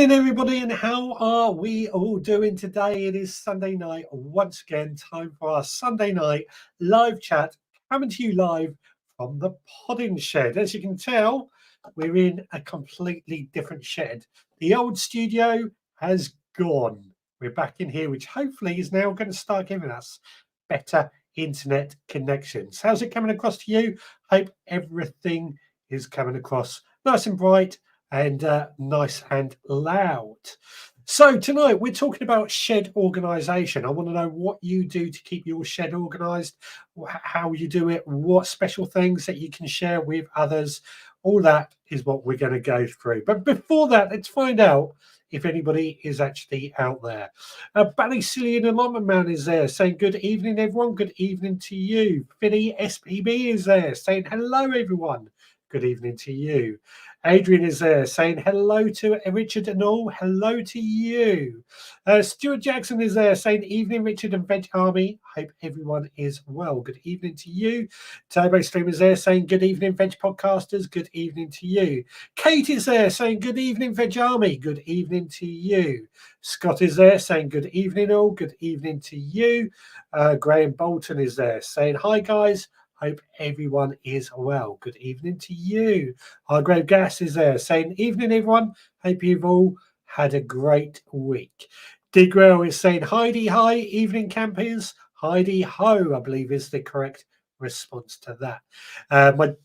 Evening, everybody, and how are we all doing today? It is Sunday night once again, time for our Sunday night live chat, coming to you live from the podding shed. As you can tell, we're in a completely different shed. The old studio has gone. We're back in here, which hopefully is now going to start giving us better internet connections. How's it coming across to you? Hope everything is coming across nice and bright and nice and loud. So tonight we're talking about shed organisation. I want to know what you do to keep your shed organised, how you do it, what special things that you can share with others. All that is what we're going to go through. But before that, let's find out if anybody is actually out there. Ballycillian Allotment Man is there saying, good evening, everyone. Good evening to you. Finny SPB is there saying, hello, everyone. Good evening to you. Adrian is there saying hello to Richard and all. Hello to you. Stuart Jackson is there saying evening, Richard and Veg Army. Hope everyone is well. Good evening to you. Turbo Stream is there saying good evening, Veg Podcasters. Good evening to you. Kate is there saying good evening, Veg Army. Good evening to you. Scott is there saying good evening all. Good evening to you. Graham Bolton is there saying hi guys. Hope everyone is well. Good evening to you. Hargrave Gas is there saying, evening, everyone. Hope you've all had a great week. Digwell is saying, Heidi, hi, evening campers. Heidi ho, I believe is the correct response to that.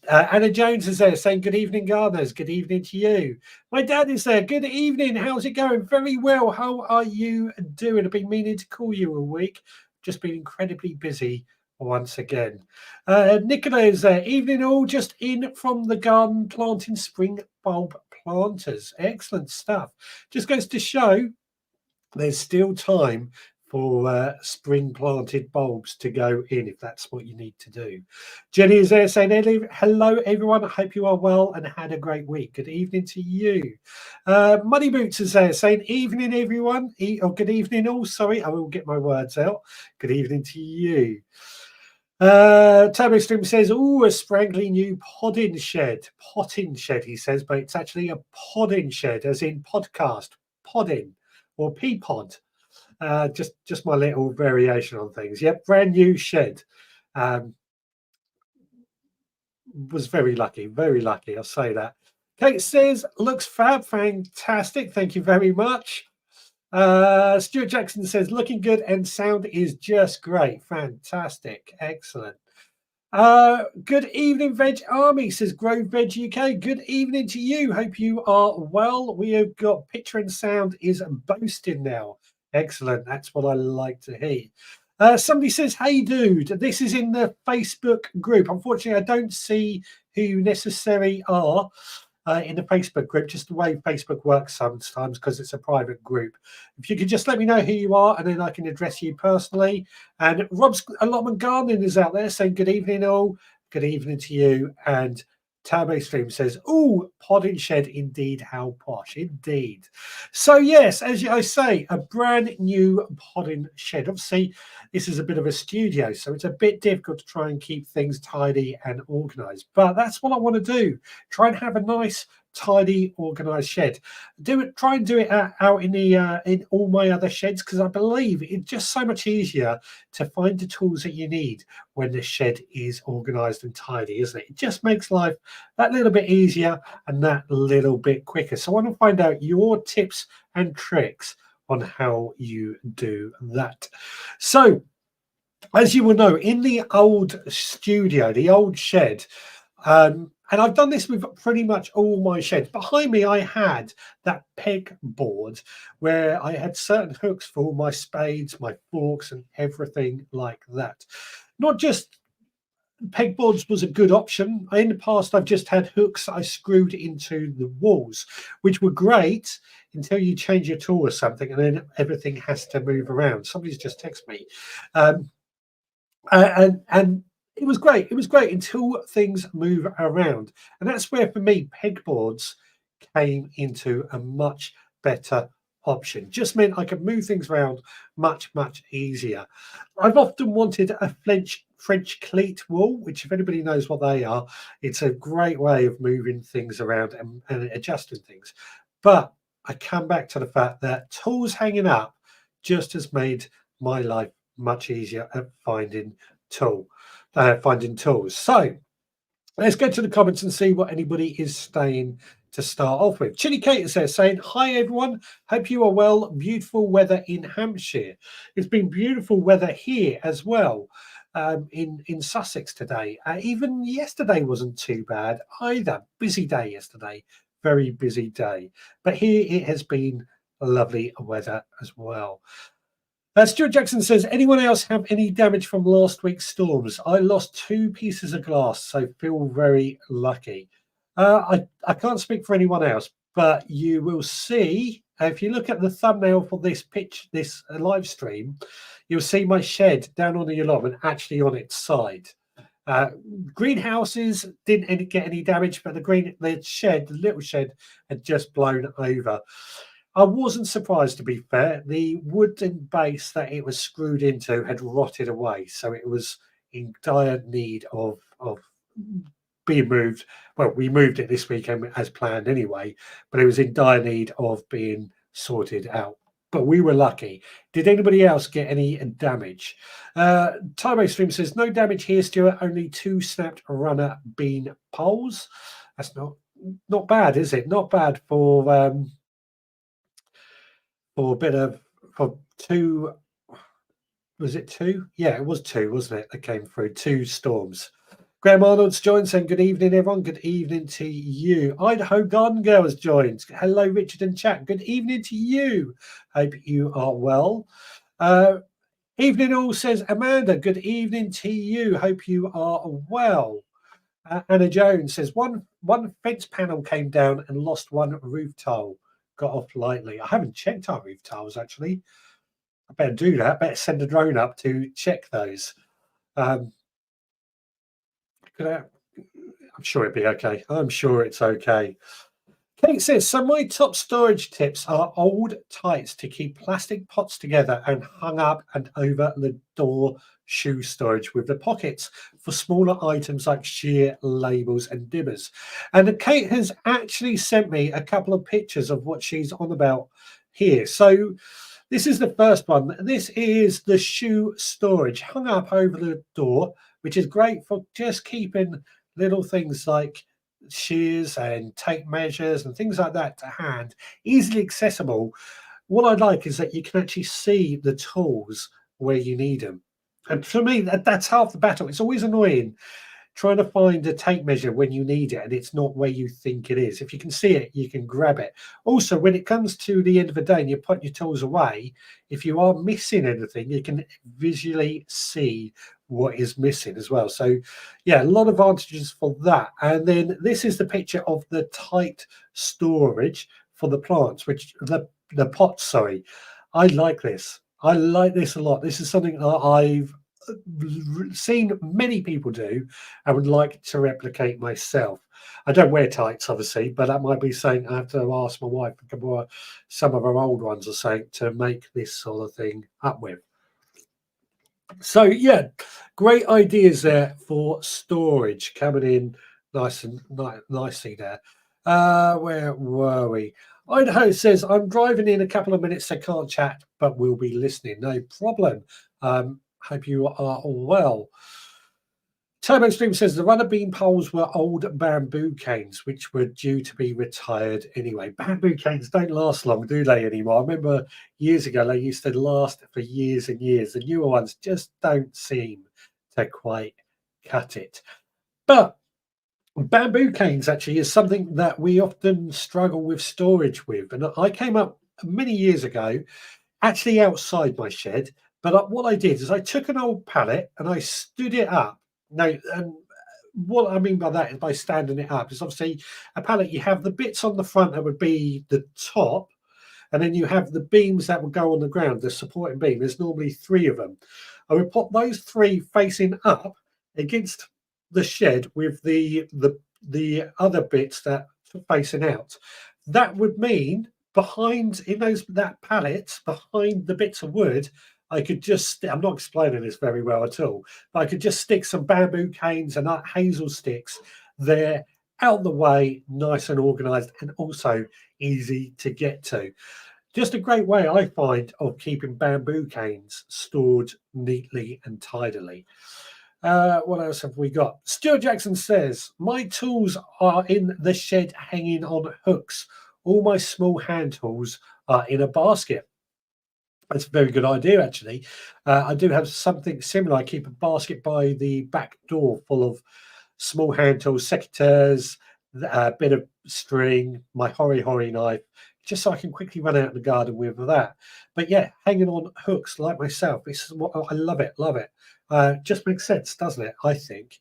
Anna Jones is there saying, good evening, gardeners. Good evening to you. My dad is there. Good evening. How's it going? Very well. How are you doing? I've been meaning to call you all week. Just been incredibly busy once again. Nicola is there. Evening all, just in from the garden planting spring bulb planters. Excellent stuff. Just goes to show there's still time for spring planted bulbs to go in if that's what you need to do. Jenny is there saying hello everyone. I hope you are well and had a great week. Good evening to you. Money Boots is there saying evening everyone. Good evening all. Sorry, I will get my words out. Good evening to you. Turbo Stream says, oh, a sprangly new potting shed, he says, but it's actually a podding shed, as in podcast, podding, or pea pod. Just my little variation on things. Yep, brand new shed. Was very lucky, I'll say that. Kate says, looks fab, fantastic. Thank you very much. Stuart Jackson says, looking good and sound is just great. Fantastic. Excellent. Good evening, Veg Army, says Grove Veg UK. Good evening to you. Hope you are well. We have got picture and sound is boasting now. Excellent. That's what I like to hear. Somebody says, hey, dude, this is in the Facebook group. Unfortunately, I don't see who you necessarily are. In the Facebook group, just the way Facebook works sometimes because it's a private group. If you could just let me know who you are and then I can address you personally. And Rob's Allotment Gardening is out there saying good evening all. Good evening to you. And Turbo Stream says, oh, podding shed indeed, how posh indeed. So yes, as I say, a brand new podding shed. Obviously, this is a bit of a studio, so it's a bit difficult to try and keep things tidy and organized. But that's what I want to do. Try and have a nice, tidy, organized shed. Try and do it out in the in all my other sheds, because I believe it's just so much easier to find the tools that you need when the shed is organized and tidy, isn't it? It just makes life that little bit easier and that little bit quicker. So I want to find out your tips and tricks on how you do that. So as you will know, in the old studio, the old shed, and I've done this with pretty much all my sheds. Behind me, I had that peg board where I had certain hooks for all my spades, my forks, and everything like that. Not just pegboards was a good option. In the past, I've just had hooks I screwed into the walls, which were great until you change your tool or something, and then everything has to move around. Somebody's just texted me. And it was great. It was great until things move around. And that's where, for me, pegboards came into a much better option. Just meant I could move things around much, much easier. I've often wanted a French cleat wall, which, if anybody knows what they are, it's a great way of moving things around and adjusting things. But I come back to the fact that tools hanging up just has made my life much easier at finding tools. So let's get to the comments and see what anybody is saying to start off with. Chili Kate is there saying, hi everyone, hope you are well. Beautiful weather in Hampshire. It's been beautiful weather here as well, in Sussex today. Even yesterday wasn't too bad either. Busy day yesterday, very busy day. But here it has been lovely weather as well. Stuart Jackson says, anyone else have any damage from last week's storms? I lost 2 pieces of glass, so feel very lucky. I can't speak for anyone else, but you will see, if you look at the thumbnail for this live stream, you'll see my shed down on the allotment actually on its side. Greenhouses didn't get any damage, but the little shed had just blown over. I wasn't surprised, to be fair. The wooden base that it was screwed into had rotted away, so it was in dire need of being moved. Well, we moved it this weekend as planned anyway, but it was in dire need of being sorted out. But we were lucky. Did anybody else get any damage? Tyro Stream says, no damage here, Stuart. Only 2 snapped runner bean poles. That's not bad, is it? Not bad for a bit of, for 2. Was it 2? Yeah, it was 2, wasn't it? That came through 2 storms. Graham Arnold's joined, saying good evening, everyone. Good evening to you. Idaho Garden Girl has joined. Hello, Richard and chat. Good evening to you. Hope you are well. Evening all, says Amanda. Good evening to you. Hope you are well. Anna Jones says one fence panel came down and lost 1 roof tile. Got off lightly. I haven't checked our roof tiles actually. I better do that. Better send a drone up to check those. I'm sure it'd be okay. I'm sure it's okay. Kate says, so my top storage tips are old tights to keep plastic pots together and hung up and over the door shoe storage with the pockets for smaller items like shear, labels and dimmers. And Kate has actually sent me a couple of pictures of what she's on about here. So this is the first one. This is the shoe storage hung up over the door, which is great for just keeping little things like shears and tape measures and things like that to hand, easily accessible. What I like is that you can actually see the tools where you need them. And for me, that's half the battle. It's always annoying trying to find a tape measure when you need it and it's not where you think it is. If you can see it, you can grab it. Also, when it comes to the end of the day and you put your tools away, if you are missing anything, you can visually see what is missing as well. So yeah, a lot of advantages for that. And then this is the picture of the tight storage for the plants, which the pots, sorry. I like this. I like this a lot. This is something that I've seen many people do and would like to replicate myself. I don't wear tights, obviously, but that might be something I have to ask my wife to borrow some of her old ones or something to make this sort of thing up with. So yeah, great ideas there for storage coming in nicely there. Where were we? Idaho says, I'm driving in a couple of minutes, so can't chat, but we'll be listening. No problem. Hope you are well. Turbo Stream says the runner beam poles were old bamboo canes, which were due to be retired anyway. Bamboo canes don't last long, do they, anymore? I remember years ago they used to last for years and years. The newer ones just don't seem to quite cut it. But bamboo canes actually is something that we often struggle with storage with. And I came up many years ago, actually outside my shed. But what I did is I took an old pallet and I stood it up. Now, and what I mean by that is by standing it up is obviously a pallet, you have the bits on the front that would be the top, and then you have the beams that would go on the ground, the supporting beam. There's normally 3 of them. I would put those 3 facing up against the shed with the other bits that are facing out. That would mean behind in that pallet, behind the bits of wood, I could just, I'm not explaining this very well at all, but I could just stick some bamboo canes and hazel sticks there out the way, nice and organized, and also easy to get to. Just a great way, I find, of keeping bamboo canes stored neatly and tidily. What else have we got? Stuart Jackson says, my tools are in the shed hanging on hooks. All my small hand tools are in a basket. That's a very good idea, actually. I do have something similar. I keep a basket by the back door full of small hand tools, secateurs, a bit of string, my hori knife, just so I can quickly run out in the garden with that. But yeah, hanging on hooks like myself, this is what I love it, love it. Just makes sense, doesn't it? I think.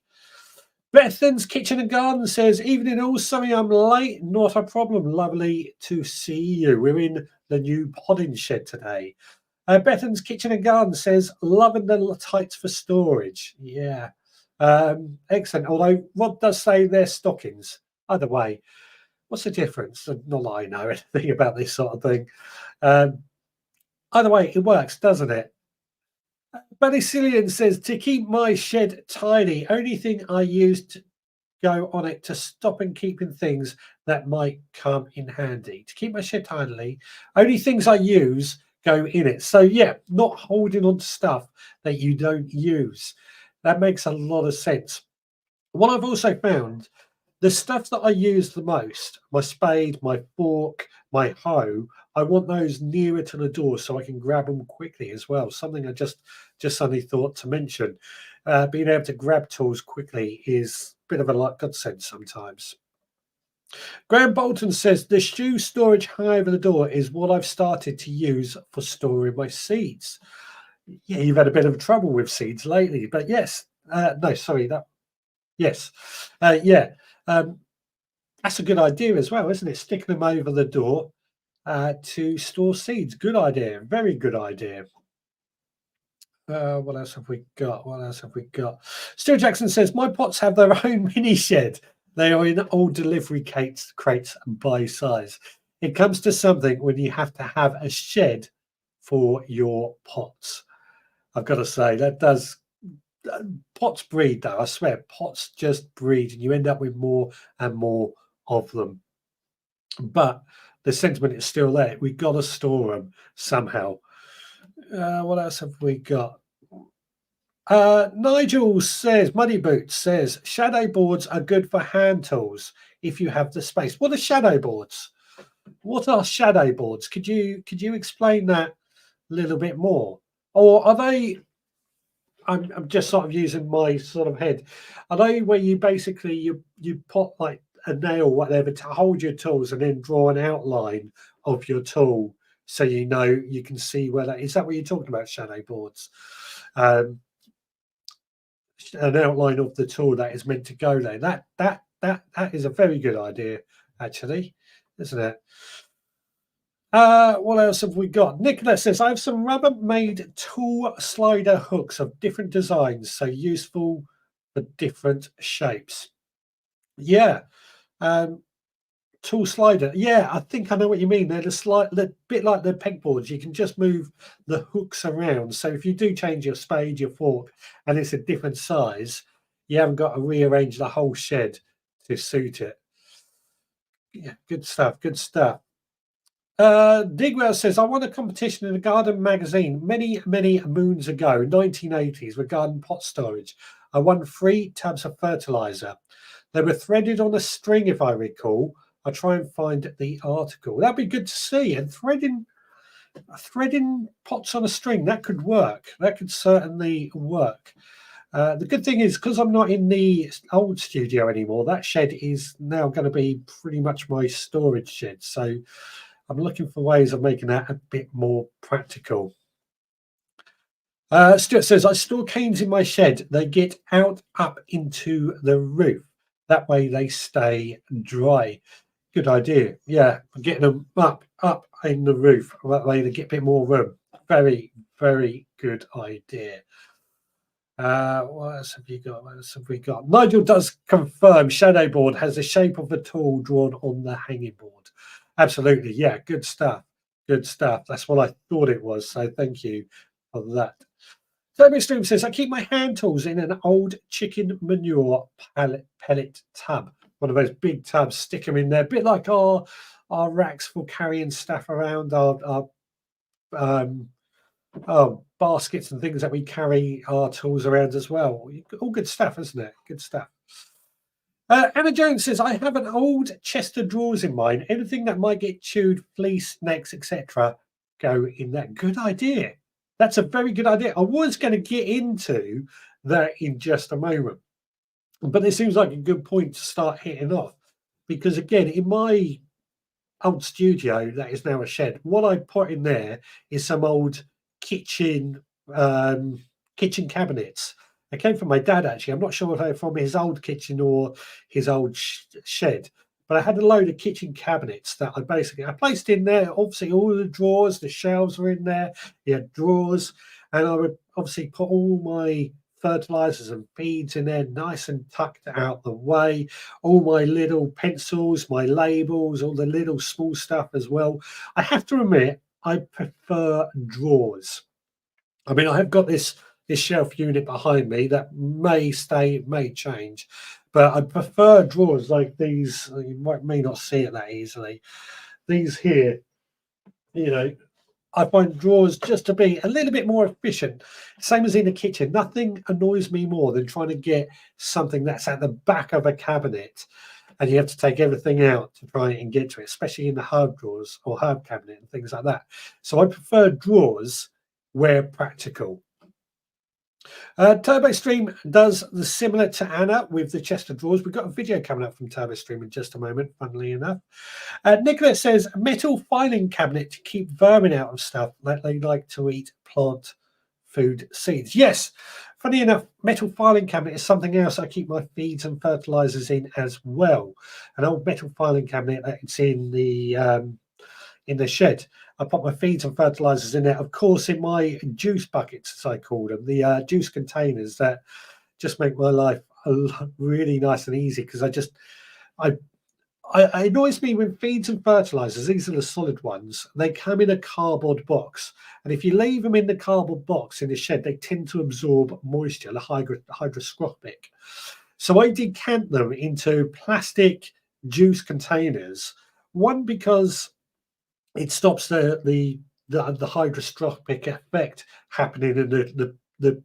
Bethan's Kitchen and Garden says, evening all, sorry I'm late, not a problem. Lovely to see you. We're in the new podding shed today. Bethan's Kitchen and Garden says, loving the tights for storage. Yeah. Excellent. Although Rod does say they're stockings. Either way, what's the difference? Not that I know anything about this sort of thing. Either way, it works, doesn't it? Banicilian says, to keep my shed tidy, only thing I use to go on it to stop and keeping things that might come in handy. To keep my shed tidy, only things I use go in it. So yeah, not holding on to stuff that you don't use. That makes a lot of sense. What I've also found, the stuff that I use the most, my spade, my fork, my hoe, I want those nearer to the door so I can grab them quickly as well. Something I just suddenly thought to mention. Being able to grab tools quickly is a bit of a like godsend sometimes. Graham Bolton says the shoe storage high over the door is what I've started to use for storing my seeds. Yeah, you've had a bit of trouble with seeds lately, but yes, no, sorry, that yes, yeah, that's a good idea as well, isn't it? Sticking them over the door to store seeds. Good idea, very good idea. What else have we got? What else have we got? Stuart Jackson says, my pots have their own mini shed. They are in old delivery crates by size. It comes to something when you have to have a shed for your pots. I've got to say, that does. Pots breed, though. I swear, pots just breed, and you end up with more and more of them. But the sentiment is still there. We've got to store them somehow. What else have we got? Nigel says, Muddy Boots says, shadow boards are good for hand tools if you have the space. What are shadow boards? What are shadow boards? Could you explain that a little bit more? Or are they? I'm just sort of using my sort of head. Are they where you basically you put like a nail, whatever, to hold your tools and then draw an outline of your tool so you know you can see where that is? That what you're talking about, shadow boards? An outline of the tool that is meant to go there. That is a very good idea, actually, isn't it? What else have we got? Nicola says, I have some rubber-made tool slider hooks of different designs, so useful for different shapes. Yeah. Tool slider. Yeah, I think I know what you mean. They're the bit like the pegboards. You can just move the hooks around. So if you do change your spade, your fork, and it's a different size, you haven't got to rearrange the whole shed to suit it. Yeah, good stuff. Good stuff. Digwell says, I won a competition in a garden magazine many moons ago, 1980s, with garden pot storage. I won 3 tubs of fertilizer. They were threaded on a string, if I recall. I'll try and find the article. That'd be good to see. And threading pots on a string, that could work. That could certainly work. The good thing is, because I'm not in the old studio anymore, that shed is now going to be pretty much my storage shed. So I'm looking for ways of making that a bit more practical. Stuart says, I store canes in my shed. They get out up into the roof. That way they stay dry. Good idea. Yeah, getting them up in the roof. That way they get a bit more room. Very, very good idea. What else have you got? What else have we got? Nigel does confirm shadow board has the shape of a tool drawn on the hanging board. Absolutely. Yeah, good stuff. Good stuff. That's what I thought it was. So thank you for that. Toby Stream says, I keep my hand tools in an old chicken manure pellet tub. one of those big tubs, stick them in there, a bit like our racks for carrying stuff around, our um, baskets and things that we carry our tools around as well. All good stuff, isn't it? Good stuff. Anna Jones says, I have an old chest of drawers in mine. Anything that might get chewed, fleece, snakes, etc., go in that. Good idea. That's a very good idea. I was going to get into that in just a moment, but it seems like a good point to start hitting off because, again, in my old studio that is now a shed, what I put in there is some old kitchen um, kitchen cabinets. They came from my dad, actually. I'm not sure if they're from his old kitchen or his old shed, but I had a load of kitchen cabinets that I placed in there. Obviously, all the drawers, the shelves were in there. You had drawers, and I would obviously put all my fertilizers and feeds in there, nice and tucked out the way. All my little pencils, my labels, all the little small stuff as well. I have to admit, I prefer drawers. I mean, I have got this shelf unit behind me that may stay, may change, but I prefer drawers like these. You may not see it that easily. These here, you know, I find drawers just to be a little bit more efficient. Same as in the kitchen. Nothing annoys me more than trying to get something that's at the back of a cabinet and you have to take everything out to try and get to it, especially in the herb drawers or herb cabinet and things like that. So I prefer drawers where practical. TurboStream does the similar to Anna with the chest of drawers. We've got a video coming up from TurboStream in just a moment, funnily enough. Nicola says, metal filing cabinet to keep vermin out of stuff that they like to eat plant food seeds. Yes, funny enough, metal filing cabinet is something else I keep my feeds and fertilizers in as well. An old metal filing cabinet that's in the shed. I put my feeds and fertilizers in there. Of course, in my juice buckets, as I call them, the juice containers that just make my life really nice and easy because it annoys me when feeds and fertilizers, these are the solid ones, they come in a cardboard box. And if you leave them in the cardboard box in the shed, they tend to absorb moisture, the hygroscopic. So I decant them into plastic juice containers. One, because it stops the hygroscopic effect happening and the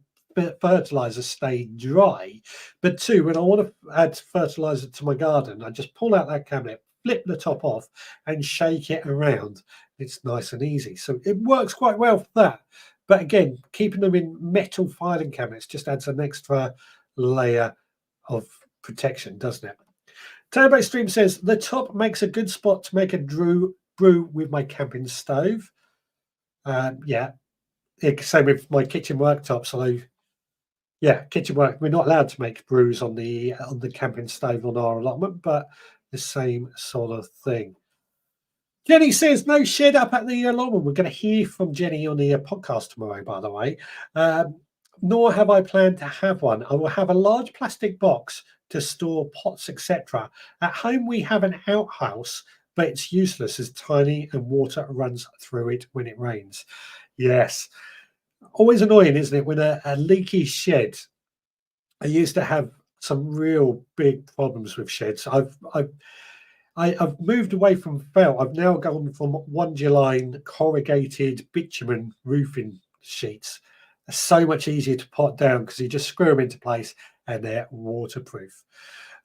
fertilizer stay dry. But two, when I want to add fertilizer to my garden, I just pull out that cabinet, flip the top off and shake it around. It's nice and easy. So it works quite well for that. But again, keeping them in metal filing cabinets just adds an extra layer of protection, doesn't it? TurboStream says the top makes a good spot to make a brew with my camping stove. Yeah, same with my kitchen worktop. So yeah, kitchen work. We're not allowed to make brews on the camping stove on our allotment, but the same sort of thing. Jenny says no shed up at the allotment. We're going to hear from Jenny on the podcast tomorrow, by the way. Nor have I planned to have one. I will have a large plastic box to store pots, etc. At home, we have an outhouse, but it's useless as tiny and water runs through it when it rains. Yes. Always annoying, isn't it, when a leaky shed. I used to have some real big problems with sheds. I've moved away from felt. I've now gone from 1G-line corrugated bitumen roofing sheets. They're so much easier to pot down because you just screw them into place and they're waterproof.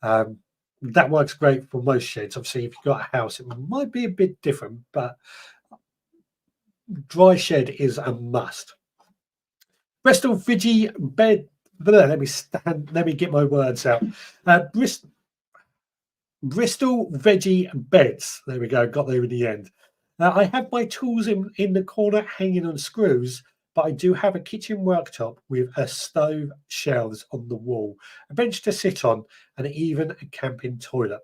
That works great for most sheds. Obviously, if you've got a house, it might be a bit different, but dry shed is a must. Bristol Veggie bed. Let me get my words out. Bristol Veggie beds. There we go. Got there in the end. I have my tools in the corner hanging on screws, but I do have a kitchen worktop with a stove, shelves on the wall, a bench to sit on, and even a camping toilet.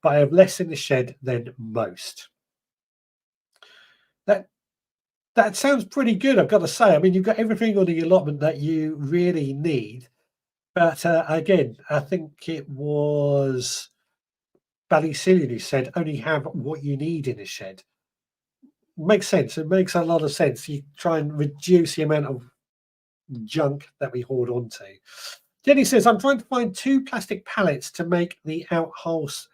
But I have less in the shed than most. That sounds pretty good, I've got to say. I mean, you've got everything on the allotment that you really need. But again, I think it was Ballysillian who said only have what you need in a shed. Makes sense. It makes a lot of sense. You try and reduce the amount of junk that we hoard onto. Jenny says, I'm trying to find 2 plastic pallets to make the outhouse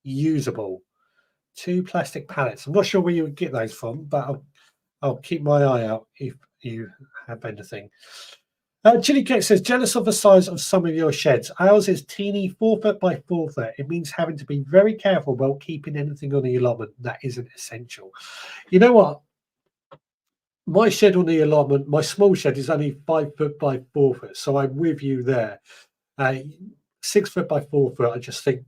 usable. 2 plastic pallets. I'm not sure where you would get those from, but I'll keep my eye out if you have anything. Chili Cake says, jealous of the size of some of your sheds. Ours is teeny, 4 foot by 4 foot. It means having to be very careful about keeping anything on the allotment that isn't essential. You know what? My shed on the allotment, my small shed is only 5 foot by 4 foot. So I'm with you there. 6 foot by 4 foot, I just think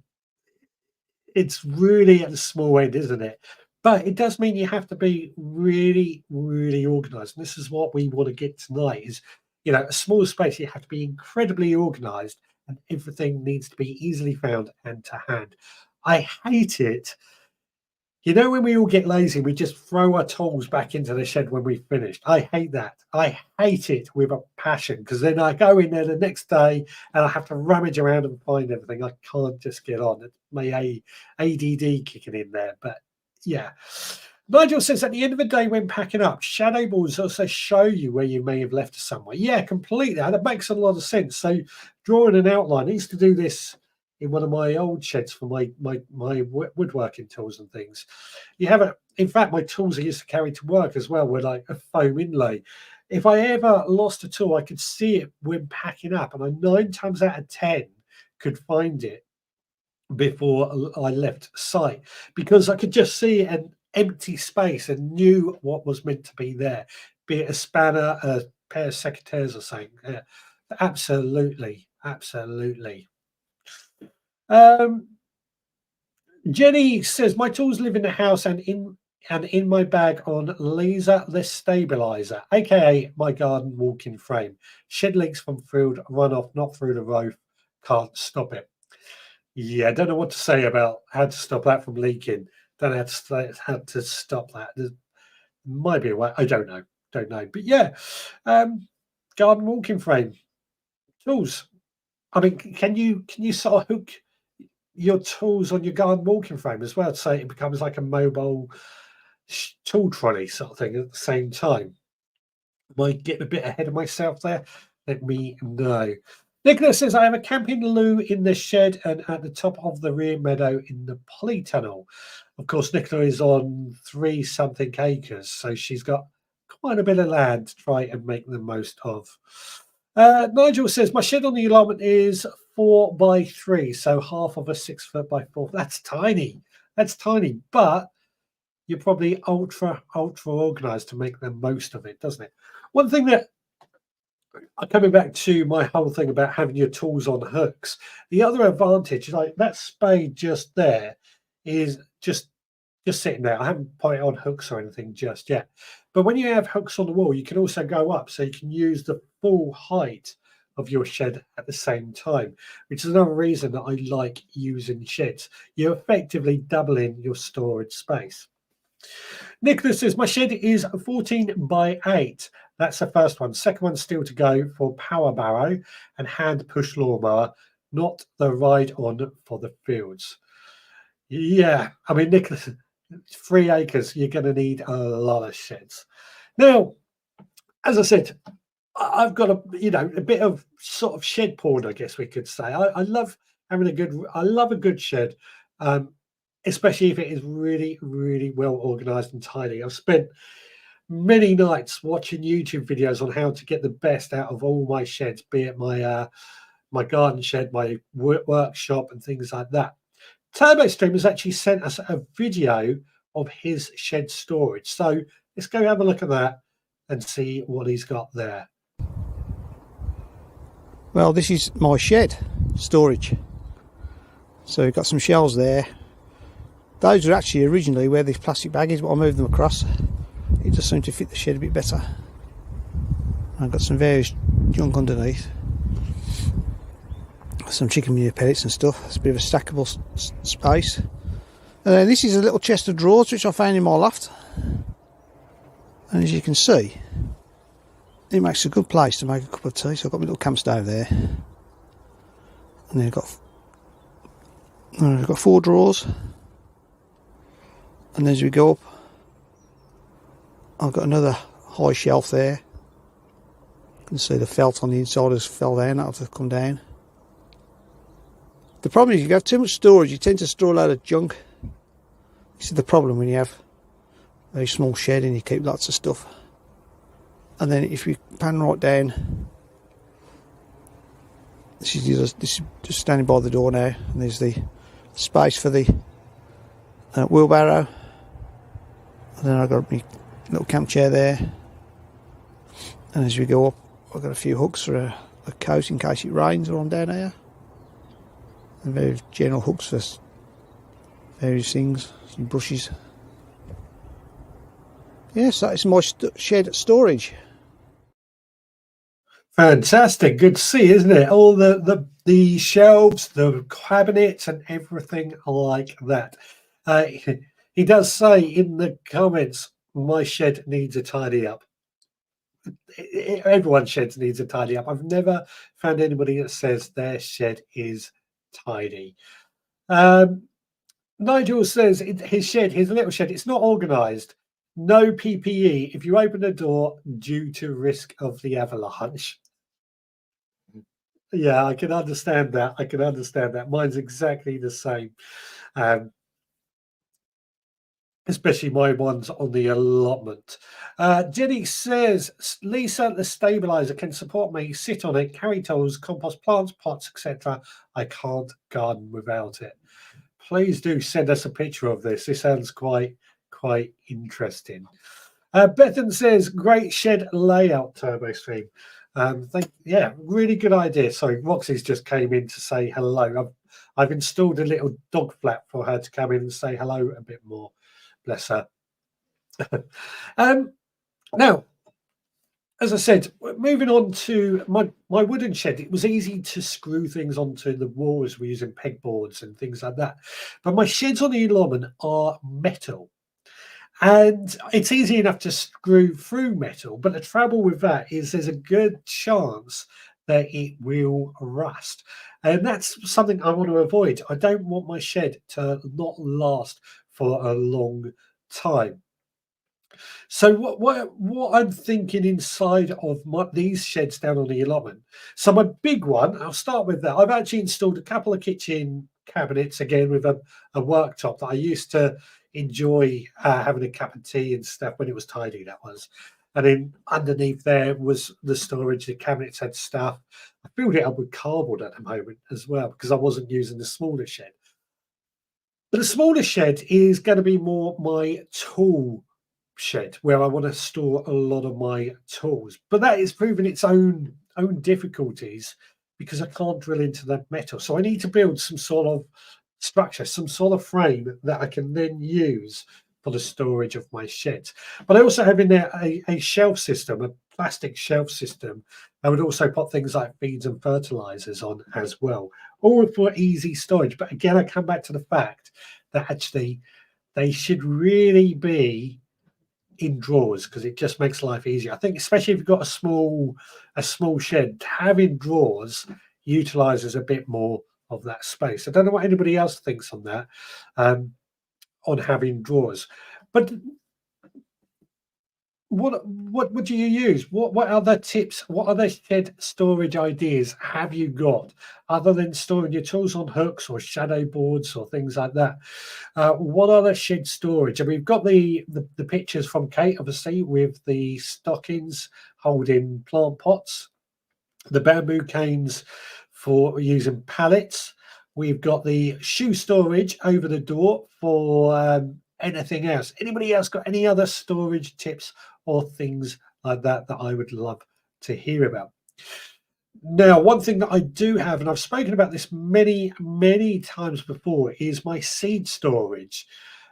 it's really at the small end, isn't it? But it does mean you have to be really, really organized. And this is what we want to get tonight is, a small space, you have to be incredibly organized and everything needs to be easily found and to hand. I hate it. When we all get lazy, we just throw our tools back into the shed when we've finished. I hate that. I hate it with a passion because then I go in there the next day and I have to rummage around and find everything. I can't just get on. It's my ADD kicking in there. But yeah. Nigel says, at the end of the day, when packing up, shadow boards also show you where you may have left somewhere. Yeah, completely. That makes a lot of sense. So drawing an outline, I used to do this in one of my old sheds for my woodworking tools and things. You have in fact, my tools I used to carry to work as well were like a foam inlay. If I ever lost a tool, I could see it when packing up, and I 9 times out of 10 could find it before I left site because I could just see an empty space and knew what was meant to be there, be it a spanner, a pair of secateurs or something. Yeah, absolutely. Jenny says, my tools live in the house and in my bag on laser list stabilizer, aka my garden walking frame. Shed leaks from field runoff, not through the roof. Can't stop it. Yeah, I don't know what to say about how to stop that from leaking. Don't know how to stop that. There might be a way. I don't know. But yeah, garden walking frame tools. I mean, can you sort of hook your tools on your garden walking frame as well, so it becomes like a mobile tool trolley sort of thing at the same time? Am I getting a bit ahead of myself there? Let me know. Nicholas says, I have a camping loo in the shed and at the top of the rear meadow in the polytunnel. Of course, Nicola is on 3 something acres, so she's got quite a bit of land to try and make the most of. Nigel says, my shed on the allotment is 4 by 3, so half of a 6 foot by 4. That's tiny. But you're probably ultra organized to make the most of it, doesn't it? One thing that, coming back to my whole thing about having your tools on hooks, the other advantage, like that spade just there, is just sitting there. I haven't put it on hooks or anything just yet. But when you have hooks on the wall, you can also go up, so you can use the full height of your shed at the same time, which is another reason that I like using sheds. You're effectively doubling your storage space. Nicholas says, my shed is 14 by 8. That's the first one. Second one still to go for power barrow and hand push lawnmower, not the ride on for the fields. Yeah, I mean, Nicholas, 3 acres, you're going to need a lot of sheds. Now, as I said, I've got a bit of sort of shed porn, I guess we could say. I love having I love a good shed, especially if it is really, really well organized and tidy. I've spent many nights watching YouTube videos on how to get the best out of all my sheds, be it my my garden shed, my workshop, and things like that. TurboStream has actually sent us a video of his shed storage, so let's go have a look at that and see what he's got there. Well, this is my shed storage. So we've got some shelves there. Those are actually originally where this plastic bag is, but I moved them across. It just seemed to fit the shed a bit better. I've got some various junk underneath. Some chicken manure pellets and stuff. It's a bit of a stackable space. And then this is a little chest of drawers which I found in my loft. And as you can see, it makes a good place to make a cup of tea. So I've got my little camp stove there. And then I've got 4 drawers. And as we go up, I've got another high shelf there. can see the felt on the inside has fell down. That'll have to come down. The problem is if you have too much storage, you tend to store a load of junk. This is the problem when you have a very small shed and you keep lots of stuff. And then if you pan right down, this is just standing by the door now, and there's the space for the wheelbarrow. And then I've got my little camp chair there. And as we go up, I've got a few hooks for a coat in case it rains while I'm down here. And very general hooks for various things, some brushes. Yes, that is my shed storage. Fantastic, good to see, isn't it? All the shelves, the cabinets, and everything like that. He does say in the comments, my shed needs a tidy up. Everyone's shed needs a tidy up. I've never found anybody that says their shed is tidy. Nigel says his little shed, it's not organised. No PPE if you open the door due to risk of the avalanche. Yeah, I can understand that. I can understand that. Mine's exactly the same. Especially my ones on the allotment. Jenny says, Lisa, the stabilizer can support me, sit on it, carry tools, compost plants, pots, etc. I can't garden without it. Please do send us a picture of this. This sounds quite interesting. Bethan says, great shed layout, Turbo Stream. Yeah, really good idea. Sorry, Roxy's just came in to say hello. I've installed a little dog flap for her to come in and say hello a bit more. Bless her. Now, as I said, moving on to my wooden shed, it was easy to screw things onto the walls. We're using pegboards and things like that. But my sheds on the allotment are metal. And it's easy enough to screw through metal, but the trouble with that is there's a good chance that it will rust. And that's something I want to avoid. I don't want my shed to not last for a long time. So what I'm thinking inside of these sheds down on the allotment. So my big one, I'll start with that. I've actually installed a couple of kitchen cabinets, again with a worktop that I used to enjoy having a cup of tea and stuff when it was tidy, that was. And then underneath there was the storage. The cabinets had stuff. I filled it up with cardboard at the moment as well because I wasn't using the smaller shed. But the smaller shed is going to be more my tool shed where I want to store a lot of my tools. But that is proving its own difficulties because I can't drill into the metal. So I need to build some sort of structure, some sort of frame that I can then use for the storage of my sheds. But I also have in there a shelf system, a plastic shelf system. I would also put things like feeds and fertilizers on as well, all for easy storage. But again, I come back to the fact that actually they should really be in drawers because it just makes life easier. I think especially if you've got a small shed, having drawers utilizes a bit more of that space. I don't know what anybody else thinks on that, on having drawers. But what do you use? What other tips? What other shed storage ideas have you got other than storing your tools on hooks or shadow boards or things like that? What other shed storage? And we've got the pictures from Kate, obviously, with the stockings holding plant pots, the bamboo canes for using pallets. We've got the shoe storage over the door for anything else. Anybody else got any other storage tips or things like that that I would love to hear about? Now, one thing that I do have, and I've spoken about this many times before, is my seed storage.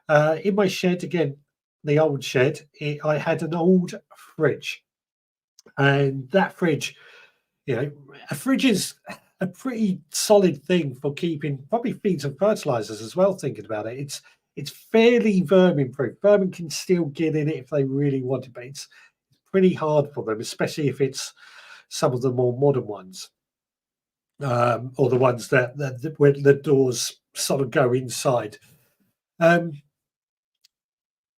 In my shed, again, the old shed, I had an old fridge. And that fridge, a fridge is a pretty solid thing for keeping probably feeds and fertilizers as well, thinking about it. It's fairly vermin proof. Vermin can still get in it if they really want it, but it's pretty hard for them, especially if it's some of the more modern ones, or the ones where the doors sort of go inside.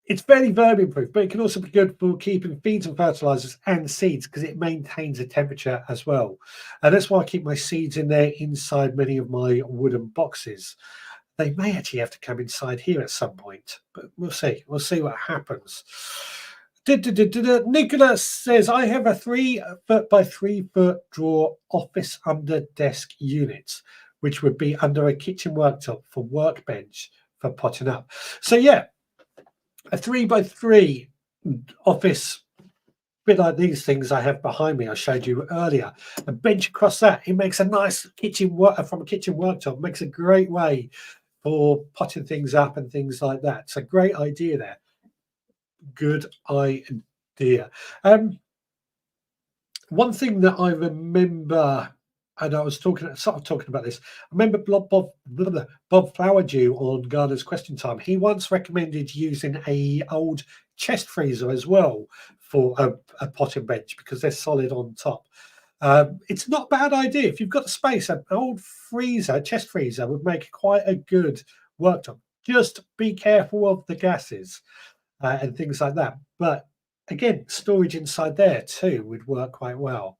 It's fairly vermin proof, but it can also be good for keeping feeds and fertilizers and seeds because it maintains a temperature as well. And that's why I keep my seeds in there inside many of my wooden boxes. They may actually have to come inside here at some point, but we'll see. We'll see what happens. Nicholas says, I have a 3 foot by 3 foot drawer office under desk unit, which would be under a kitchen worktop for workbench for potting up. So, yeah, a 3 by 3 office, bit like these things I have behind me I showed you earlier. A bench across that, it makes a nice kitchen from a kitchen worktop, makes a great way for potting things up and things like that. It's a great idea there. Good idea. One thing that I remember, and I was talking about this. I remember Bob Flowerdew on Gardener's Question Time. He once recommended using a old chest freezer as well for a potting bench because they're solid on top. It's not a bad idea if you've got the space. An old freezer, chest freezer, would make quite a good worktop. Just be careful of the gases and things like that. But again, storage inside there too would work quite well.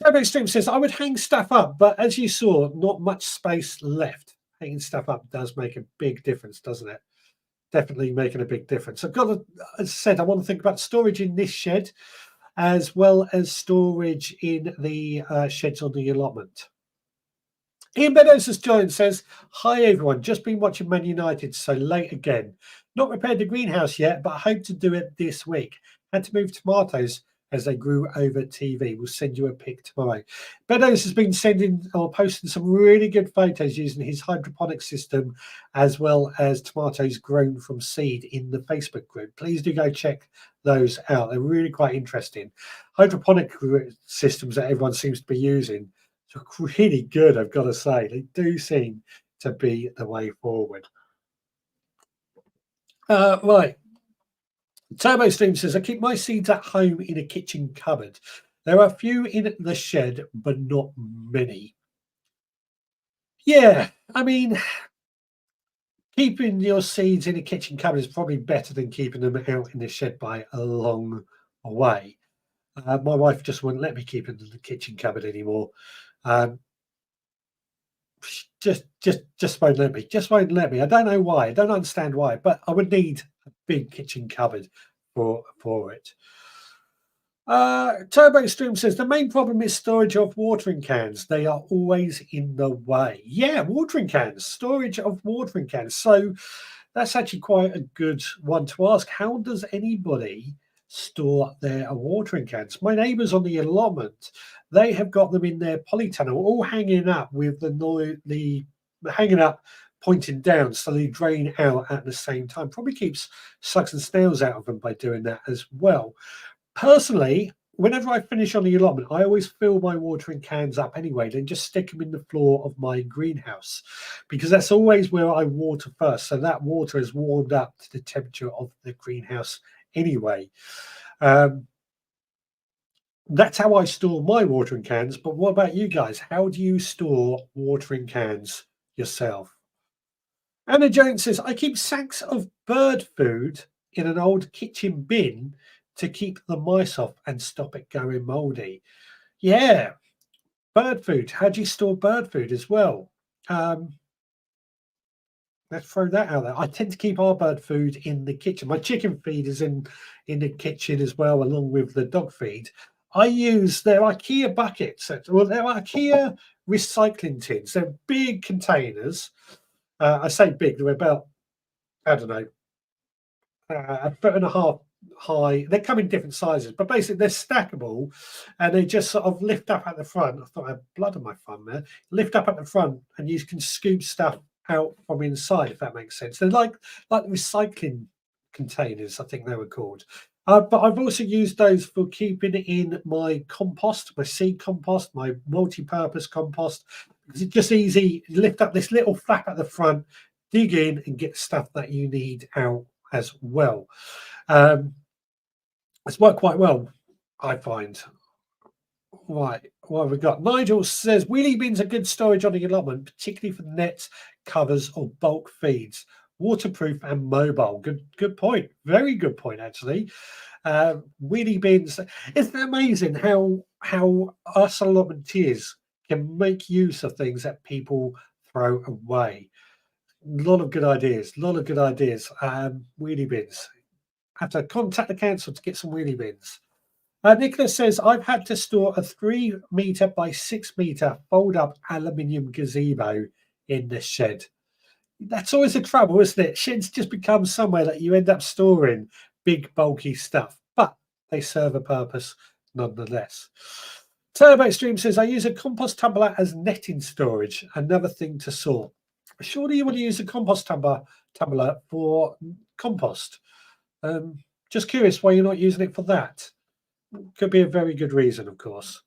Turbo Extreme says, I would hang stuff up, but as you saw, not much space left. Hanging stuff up does make a big difference, doesn't it? Definitely making a big difference. I've got to, as I said, I want to think about storage in this shed as well as storage in the sheds on the allotment. Ian Meadows has joined, says, hi everyone, just been watching Man United, so late again. Not repaired the greenhouse yet, but I hope to do it this week. Had to move tomatoes as they grew over TV. We'll send you a pic tomorrow. Meadows has been sending or posting some really good photos using his hydroponic system as well as tomatoes grown from seed in the Facebook group. Please do go check those out. They're really quite interesting. Hydroponic systems that everyone seems to be using look really good, I've got to say. They do seem to be the way forward. Right. Turbo Stream says, I keep my seeds at home in a kitchen cupboard. There are a few in the shed, but not many. Yeah, I mean, keeping your seeds in a kitchen cupboard is probably better than keeping them out in the shed by a long way. My wife just wouldn't let me keep it in the kitchen cupboard anymore. Just won't let me. Just won't let me. I don't know why. I don't understand why, but I would need a big kitchen cupboard for it. Turbo Stream says the main problem is storage of watering cans. They are always in the way. Yeah, watering cans, storage of watering cans. So that's actually quite a good one to ask. How does anybody store their watering cans? My neighbours on the allotment, they have got them in their polytunnel, all hanging up with the hanging up, pointing down, so they drain out at the same time. Probably keeps slugs and snails out of them by doing that as well. Personally, whenever I finish on the allotment, I always fill my watering cans up anyway, then just stick them in the floor of my greenhouse because that's always where I water first. So that water is warmed up to the temperature of the greenhouse anyway. That's how I store my watering cans. But what about you guys? How do you store watering cans yourself? Anna Jones says, I keep sacks of bird food in an old kitchen bin to keep the mice off and stop it going mouldy. Yeah, bird food. How do you store bird food as well? Let's throw that out there. I tend to keep our bird food in the kitchen. My chicken feed is in the kitchen as well, along with the dog feed. I use their IKEA buckets. Well, they're IKEA recycling tins. They're big containers. I say big. They're about, I don't know, 1.5 foot high. They come in different sizes, but basically they're stackable and they just sort of lift up at the front. I thought I had blood on my thumb there. Lift up at the front and you can scoop stuff out from inside, if that makes sense. They're like recycling containers, I think they were called. But I've also used those for keeping in my compost, my seed compost, my multi-purpose compost, because it's just easy. You lift up this little flap at the front, dig in and get stuff that you need out as well. It's worked quite well, I find. Right, what have we got? Nigel says wheelie bins are good storage on the allotment, particularly for nets, covers, or bulk feeds. waterproof and mobile. Good point. Very good point, actually. Wheelie bins. Isn't it amazing how us allotmenteers can make use of things that people throw away? A lot of good ideas. A lot of good ideas. Wheelie bins. Have to contact the council to get some wheelie bins. Nicholas says, I've had to store a 3 meter by 6 meter fold up aluminium gazebo in the shed. That's always the trouble, isn't it? Sheds just become somewhere that you end up storing big, bulky stuff, but they serve a purpose nonetheless. Turbo Stream says, I use a compost tumbler as netting storage, another thing to sort. Surely you want to use a compost tumbler for compost. Just curious why you're not using it for that. Could be a very good reason, of course.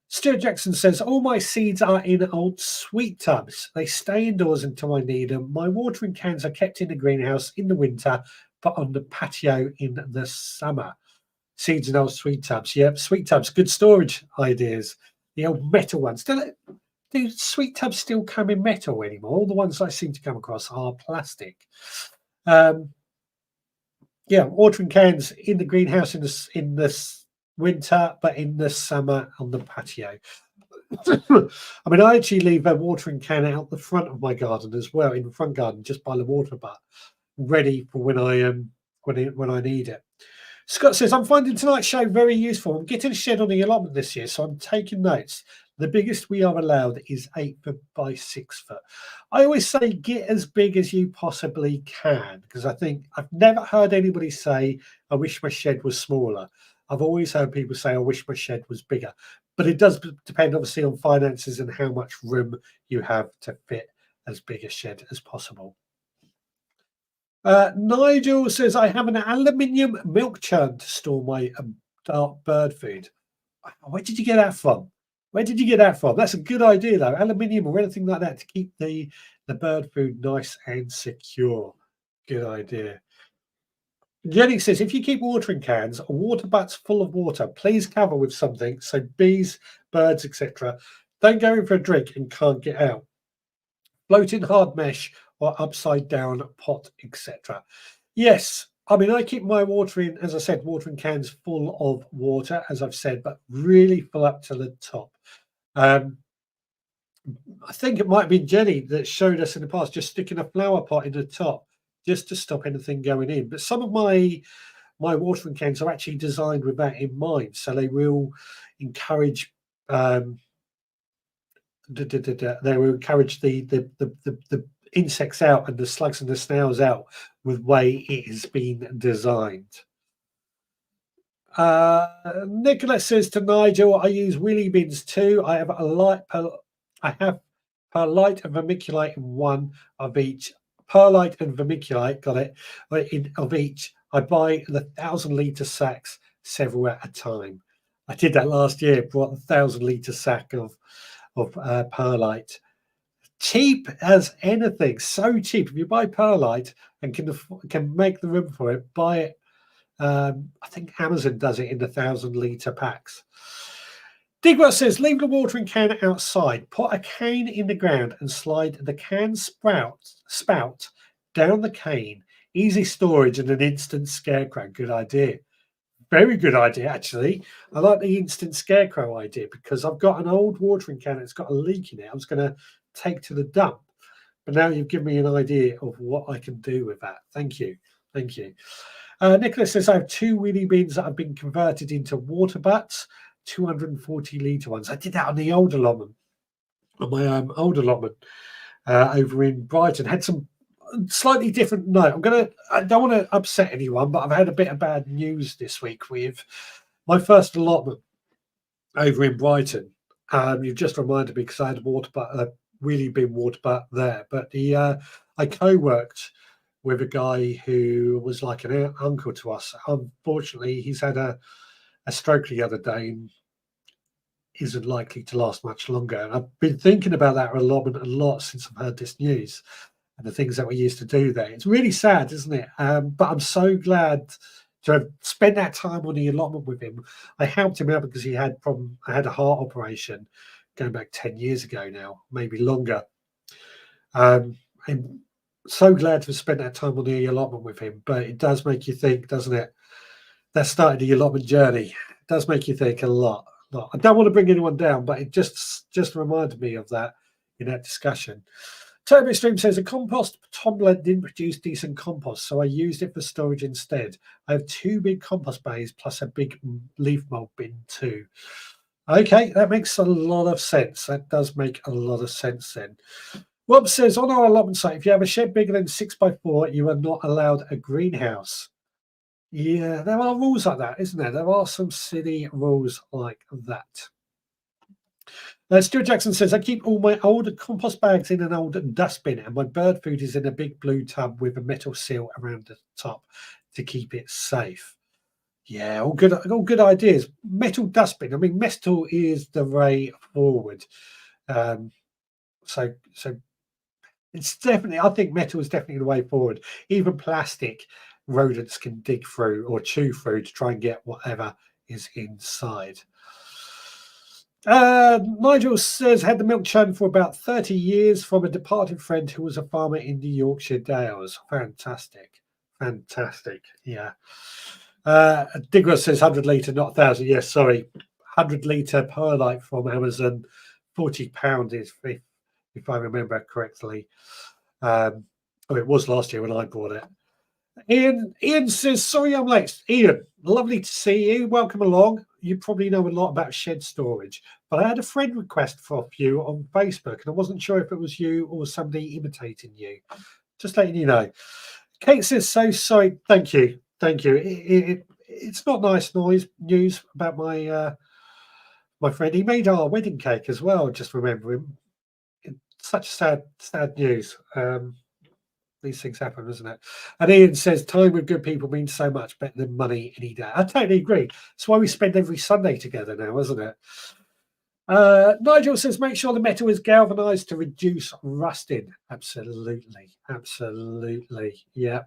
Stuart Jackson says, all my seeds are in old sweet tubs. They stay indoors until I need them. My watering cans are kept in the greenhouse in the winter, but on the patio in the summer. Seeds in old sweet tubs. Yep, sweet tubs. Good storage ideas. The old metal ones. Do sweet tubs still come in metal anymore? All the ones I seem to come across are plastic. Yeah, watering cans in the greenhouse in this winter, but in the summer on the patio. I mean, I actually leave a watering can out the front of my garden as well, in the front garden, just by the water butt, ready for when I need it. Scott says, I'm finding tonight's show very useful. I'm getting a shed on the allotment this year, so I'm taking notes. The biggest we are allowed is 8 foot by 6 foot. I always say get as big as you possibly can, because I think I've never heard anybody say, I wish my shed was smaller. I've always heard people say, I wish my shed was bigger. But it does depend, obviously, on finances and how much room you have to fit as big a shed as possible. Nigel says, I have an aluminium milk churn to store my dark bird food. Where did you get that from? Where did you get that from? That's a good idea, though. Aluminium or anything like that to keep the bird food nice and secure. Good idea. Jenny says, if you keep watering cans or water butts full of water, please cover with something so bees, birds, etc. don't go in for a drink and can't get out. Floating hard mesh or upside down pot, etc. Yes, I mean, I keep my watering, as I said, watering cans full of water, as I've said, but really full up to the top. I think it might have been Jenny that showed us in the past just sticking a flower pot in the top just to stop anything going in. But some of my watering cans are actually designed with that in mind, so they will encourage they will encourage the insects out and the slugs and the snails out with the way it has been designed. Nicholas says to Nigel, I use wheelie bins too. I have perlite and vermiculite in one of each. Perlite and vermiculite, got it, of each. I buy the 1,000-litre sacks several at a time. I did that last year, brought a 1,000-litre sack of perlite. Cheap as anything, so cheap. If you buy perlite and can make the room for it, buy it. I think Amazon does it in the 1,000-litre packs. Digwell says, leave the watering can outside, put a cane in the ground and slide the can spout down the cane. Easy storage and an instant scarecrow. Good idea. Very good idea, actually. I like the instant scarecrow idea because I've got an old watering can that's got a leak in it. I was going to take to the dump, but now you've given me an idea of what I can do with that. Thank you. Thank you. Nicholas says, I have 2 wheelie bins that have been converted into water butts, 240-litre ones. I did that on the old allotment, on my old allotment over in Brighton. Had some slightly different note. I don't want to upset anyone, but I've had a bit of bad news this week with my first allotment over in Brighton. You've just reminded me because I had a wheelie bin water butt there. But I co-worked with a guy who was like an uncle to us. Unfortunately, he's had a stroke the other day and isn't likely to last much longer. And I've been thinking about that allotment a lot since I've heard this news and the things that we used to do there. It's really sad, isn't it? But I'm so glad to have spent that time on the allotment with him. I helped him out because he had I had a heart operation going back 10 years ago now, maybe longer. And So glad to have spent that time on the allotment with him, but it does make you think, doesn't it? That started the allotment journey. It does make you think a lot. I don't want to bring anyone down, but it just reminded me of that in that discussion. Turbo Stream says a compost tumbler didn't produce decent compost, so I used it for storage instead. I have 2 big compost bays plus a big leaf mold bin too. Okay, that makes a lot of sense. That does make a lot of sense then. Rob says on our allotment site, if you have a shed bigger than 6x4, you are not allowed a greenhouse. Yeah, there are rules like that, isn't there? There are some silly rules like that. Stuart Jackson says, I keep all my old compost bags in an old dustbin and my bird food is in a big blue tub with a metal seal around the top to keep it safe. Yeah, all good ideas. Metal dustbin. I mean, metal is the way forward. So it's definitely, I think metal is definitely the way forward. Even plastic, rodents can dig through or chew through to try and get whatever is inside. Nigel says, had the milk churn for about 30 years from a departed friend who was a farmer in the Yorkshire Dales. Fantastic. Yeah. Digger says 100 litre, not 1,000. Yes, sorry. 100 litre perlite from Amazon, £40 if I remember correctly. It was last year when I bought it. Ian says, sorry I'm late. Ian, lovely to see you. Welcome along. You probably know a lot about shed storage, but I had a friend request for you on Facebook, and I wasn't sure if it was you or somebody imitating you. Just letting you know. Kate says, so sorry. Thank you. It's not nice news about my my friend. He made our wedding cake as well. Just remember him. It's such sad news. These things happen, isn't it? And Ian says, time with good people means so much better than money any day. I totally agree. That's why we spend every Sunday together now, isn't it? Nigel says, make sure the metal is galvanized to reduce rusting. Absolutely. Yeah.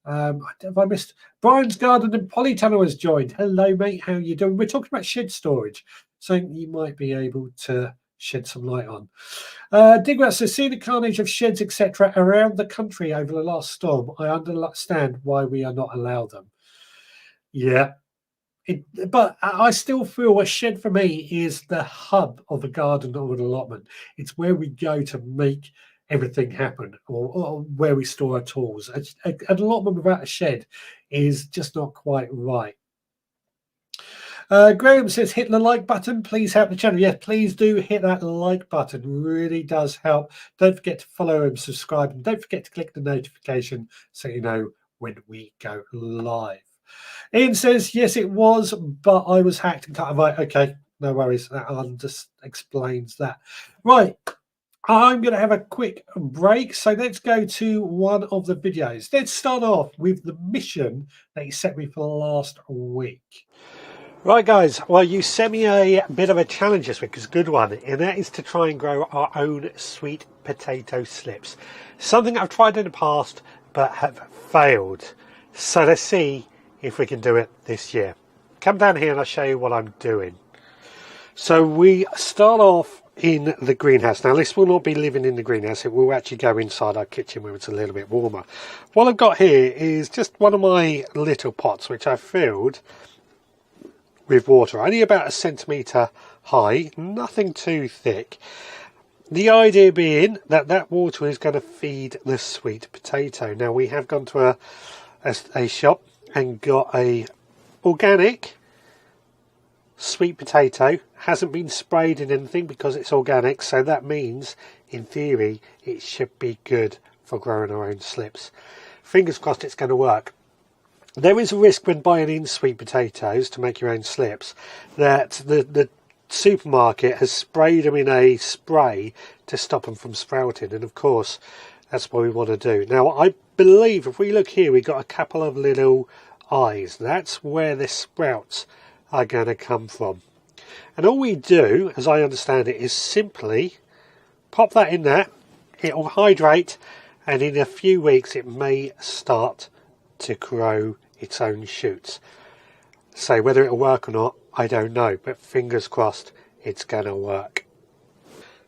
Have I missed? Brian's Garden and Polytunnel has joined. Hello, mate. How are you doing? We're talking about shed storage, something you might be able to shed some light on. Digrat says, seeing the carnage of sheds, etc., around the country over the last storm, I understand why we are not allowed them. Yeah. But I still feel a shed for me is the hub of a garden or an allotment. It's where we go to make everything happen, or where we store our tools. An allotment without a shed is just not quite right. Graham says, hit the like button. Please help the channel. Yes, please do hit that like button. Really does help. Don't forget to follow and subscribe. And don't forget to click the notification so you know when we go live. Ian says, yes, it was, but I was hacked and cut. Right, okay, no worries. That just explains that. Right, I'm going to have a quick break. So let's go to one of the videos. Let's start off with the mission that you sent me for last week. Right, guys, well, you sent me a bit of a challenge this week. It's a good one, and that is to try and grow our own sweet potato slips. Something I've tried in the past but have failed. So let's see if we can do it this year. Come down here and I'll show you what I'm doing. So we start off in the greenhouse. Now this will not be living in the greenhouse, it will actually go inside our kitchen where it's a little bit warmer. What I've got here is just one of my little pots which I filled with water, only about 1 centimetre high, nothing too thick. The idea being that that water is going to feed the sweet potato. Now we have gone to a shop and got a organic sweet potato. Hasn't been sprayed in anything because it's organic, so that means in theory it should be good for growing our own slips. Fingers crossed it's going to work. There is a risk when buying in sweet potatoes to make your own slips that the supermarket has sprayed them in a spray to stop them from sprouting, and of course that's what we want to do. Now I believe if we look here, we've got a couple of little eyes. That's where the sprouts are going to come from. And all we do, as I understand it, is simply pop that in there. It will hydrate, and in a few weeks it may start to grow its own shoots. So whether it'll work or not, I don't know, but fingers crossed it's going to work.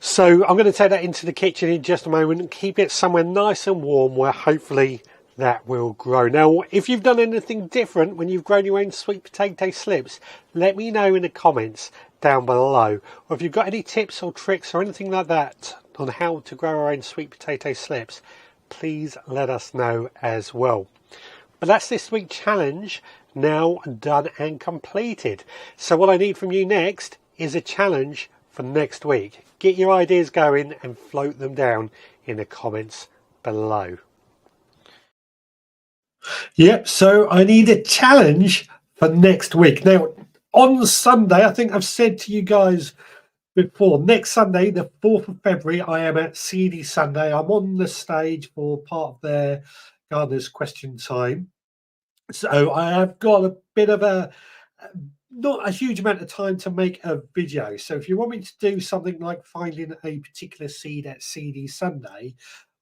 So I'm going to take that into the kitchen in just a moment and keep it somewhere nice and warm where hopefully that will grow. Now, if you've done anything different when you've grown your own sweet potato slips, let me know in the comments down below. Or if you've got any tips or tricks or anything like that on how to grow our own sweet potato slips, please let us know as well. But that's this week's challenge now done and completed. So what I need from you next is a challenge for next week. Get your ideas going and float them down in the comments below. Yep, so I need a challenge for next week. Now, on Sunday, I think I've said to you guys before, next Sunday, the 4th of February, I am at CD Sunday. I'm on the stage for part of their Gardener's Question Time. So I have got a bit of not a huge amount of time to make a video. So if you want me to do something like finding a particular seed at CD Sunday,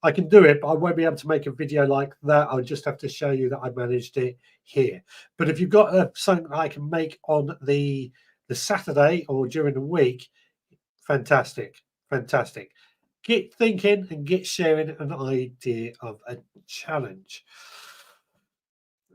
I can do it, but I won't be able to make a video like that. I'll just have to show you that I managed it here. But if you've got something I can make on the Saturday or during the week, fantastic, fantastic. Get thinking and get sharing an idea of a challenge.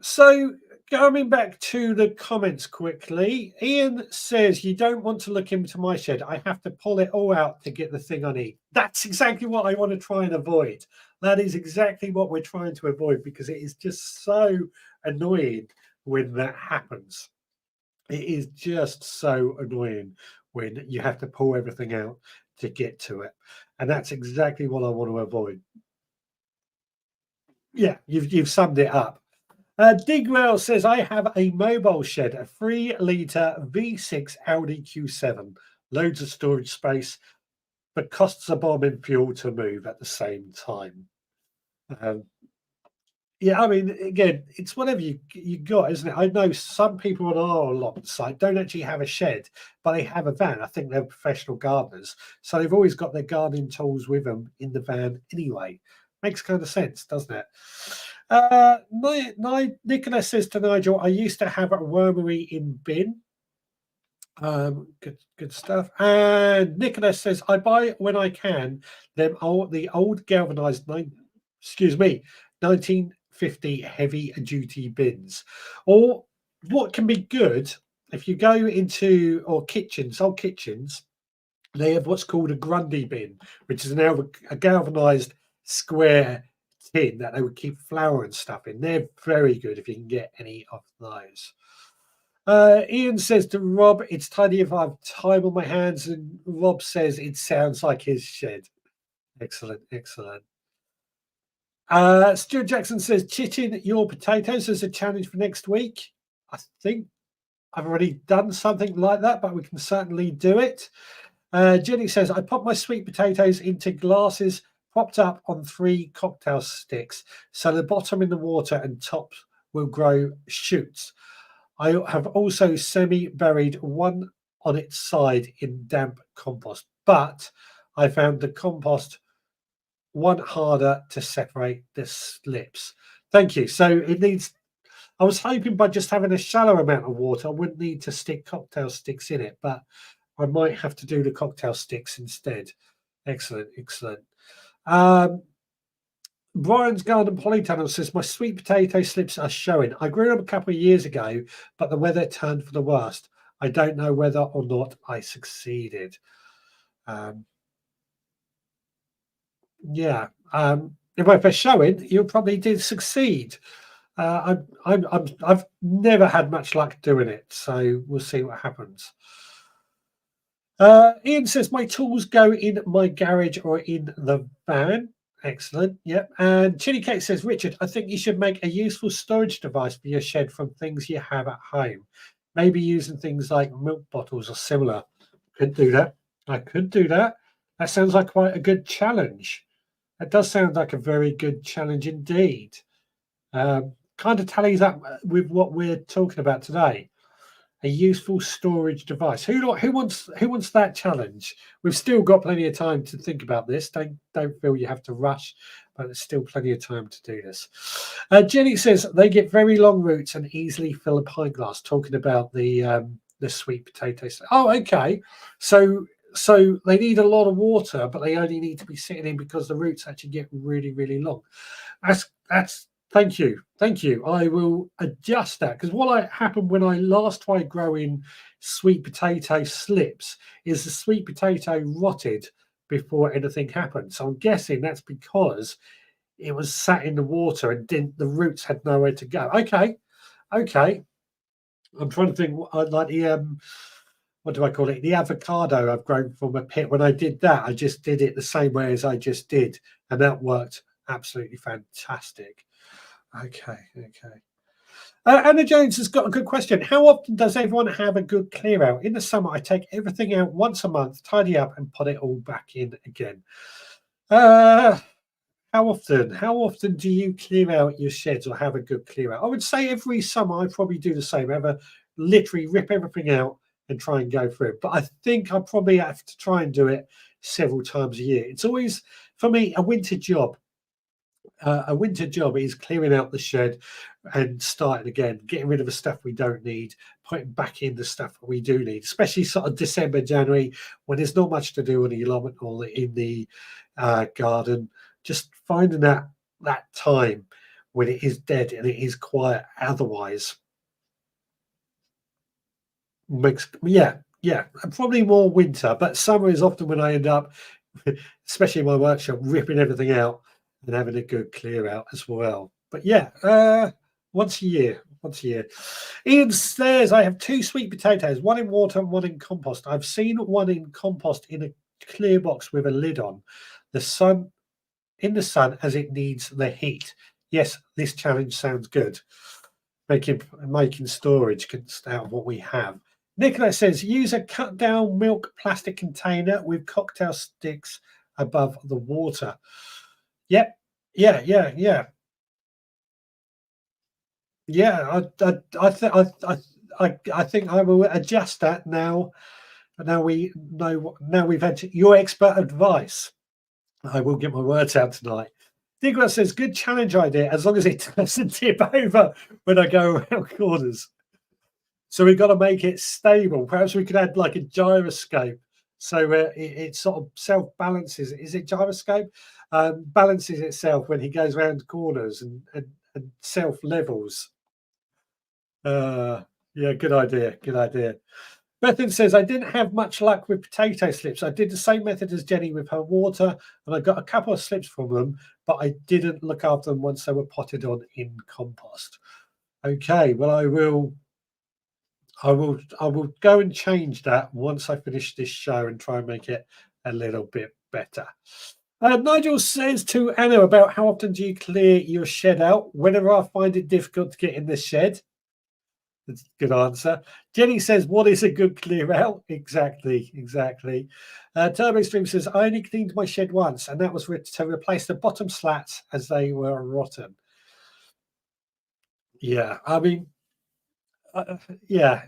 So going back to the comments quickly, Ian says, you don't want to look into my shed. I have to pull it all out to get the thing I need. That's exactly what I want to try and avoid. That is exactly what we're trying to avoid, because it is just so annoying when that happens. It is just so annoying when you have to pull everything out to get to it. And that's exactly what I want to avoid. Yeah, you've summed it up. Digwell says, I have a mobile shed, a 3-litre V6 Audi Q7, loads of storage space, but costs a bomb in fuel to move at the same time. Yeah, I mean, again, it's whatever you got, isn't it? I know some people on our allotment site don't actually have a shed, but they have a van. I think they're professional gardeners, so they've always got their gardening tools with them in the van anyway. Makes kind of sense, doesn't it? Nicholas says to Nigel, I used to have a wormery in bin. Good stuff. And Nicholas says, I buy when I can the old galvanized 1950 heavy duty bins. Or what can be good if you go into old kitchens, they have what's called a Grundy bin, which is a galvanized square tin that they would keep flour and stuff in. They're very good if you can get any of those. Ian says to Rob, it's tidy if I have time on my hands, and Rob says it sounds like his shed. Excellent, excellent. Stuart Jackson says, chitting your potatoes as a challenge for next week. I think I've already done something like that, but we can certainly do it. Jenny says, I pop my sweet potatoes into glasses propped up on 3 cocktail sticks, so the bottom in the water and top will grow shoots. I have also semi-buried one on its side in damp compost, but I found the compost one harder to separate the slips. Thank you. So it needs, I was hoping by just having a shallow amount of water, I wouldn't need to stick cocktail sticks in it, but I might have to do the cocktail sticks instead. Excellent, excellent. Brian's Garden Polytunnel says, my sweet potato slips are showing. I grew them a couple of years ago, but the weather turned for the worst. I don't know whether or not I succeeded. Yeah. If they're showing, you probably did succeed. I've never had much luck doing it, so we'll see what happens. Ian says, my tools go in my garage or in the van. Excellent. Yep. And Chili Cake says, Richard, I think you should make a useful storage device for your shed from things you have at home. Maybe using things like milk bottles or similar. Could do that. I could do that. That sounds like quite a good challenge. That does sound like a very good challenge indeed. Kind of tallies up with what we're talking about today. A useful storage device. Who wants that challenge? We've still got plenty of time to think about this. Don't feel you have to rush, but there's still plenty of time to do this. Jenny says they get very long roots and easily fill a pint glass. Talking about the sweet potatoes. Oh, okay. So So they need a lot of water, but they only need to be sitting in because the roots actually get really, really long. That's thank you. Thank you. I will adjust that because what happened when I last tried growing sweet potato slips is the sweet potato rotted before anything happened. So I'm guessing that's because it was sat in the water and didn't the roots had nowhere to go. Okay, okay. I'm trying to think like the what do I call it? The avocado I've grown from a pit. When I did that, I just did it the same way as I just did, and that worked absolutely fantastic. Okay, okay. Anna Jones has got a good question. How often does everyone have a good clear out? In the summer, I take everything out once a month, tidy up, and put it all back in again. Uh, how often? How often do you clear out your sheds or have a good clear out? I would say every summer I probably do the same. Have a literally rip everything out and try and go through it. But I think I probably have to try and do it several times a year. It's always for me a winter job. A winter job is clearing out the shed and starting again, getting rid of the stuff we don't need, putting back in the stuff that we do need, especially sort of December, January, when there's not much to do on the allotment or in the garden. Just finding that time when it is dead and it is quiet. Otherwise, makes yeah, probably more winter, but summer is often when I end up, especially in my workshop, ripping everything out and having a good clear out as well. But yeah, once a year, once a year. Ian says, I have 2 sweet potatoes, one in water and one in compost. I've seen one in compost in a clear box with a lid on. The sun in the sun as it needs the heat. Yes, this challenge sounds good. Making storage out of what we have. Nicola says, use a cut down milk plastic container with cocktail sticks above the water. Yep. Yeah. I think I will adjust that now. Now we know. Now we've had your expert advice. I will get my words out tonight. Nicola says, good challenge idea as long as it doesn't tip over when I go around corners. So we've got to make it stable. Perhaps we could add like a gyroscope so it sort of self balances. Is it gyroscope? Balances itself when he goes around corners and self levels. Yeah, good idea. Good idea. Bethan says, I didn't have much luck with potato slips. I did the same method as Jenny with her water, and I got a couple of slips from them, but I didn't look after them once they were potted on in compost. Okay, well, I will go and change that once I finish this show and try and make it a little bit better. Nigel says to Anna about how often do you clear your shed out? Whenever I find it difficult to get in the shed. That's a good answer. Jenny says, what is a good clear out? Exactly. Turbo Stream says, I only cleaned my shed once, and that was to replace the bottom slats as they were rotten. Yeah, I mean, yeah.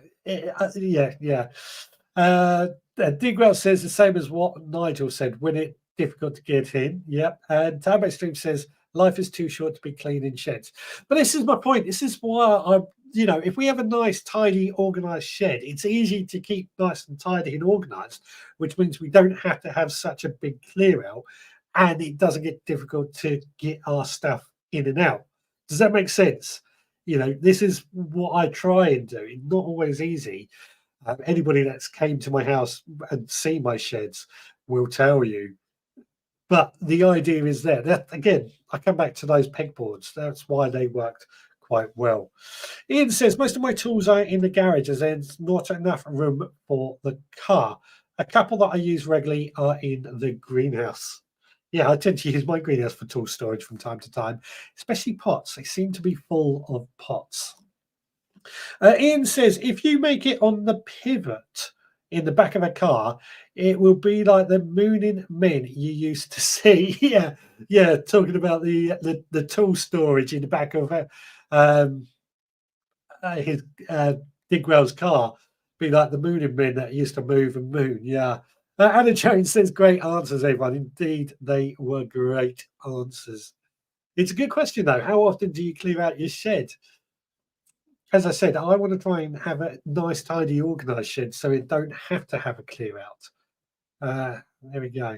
Digwell says the same as what Nigel said, when it's difficult to get in. Yep. And Turbo Stream says, life is too short to be cleaning sheds. But this is my point. This is why if we have a nice, tidy, organized shed, it's easy to keep nice and tidy and organized, which means we don't have to have such a big clear out and it doesn't get difficult to get our stuff in and out. Does that make sense? This is what I try and do. It's not always easy. Anybody that's came to my house and seen my sheds will tell you. But the idea is there. That, again, I come back to those pegboards. That's why they worked quite well. Ian says, most of my tools are in the garage as there's not enough room for the car. A couple that I use regularly are in the greenhouse. Yeah, I tend to use my greenhouse for tool storage from time to time, especially pots. They seem to be full of pots. Ian says, if you make it on the pivot in the back of a car, it will be like the mooning men you used to see. yeah, talking about the tool storage in the back of his Digwell's car, be like the mooning men that used to move and moon. Yeah. Anna Jones says, great answers, everyone. Indeed, they were great answers. It's a good question, though. How often do you clear out your shed? As I said, I want to try and have a nice, tidy, organised shed so it don't have to have a clear out. There we go.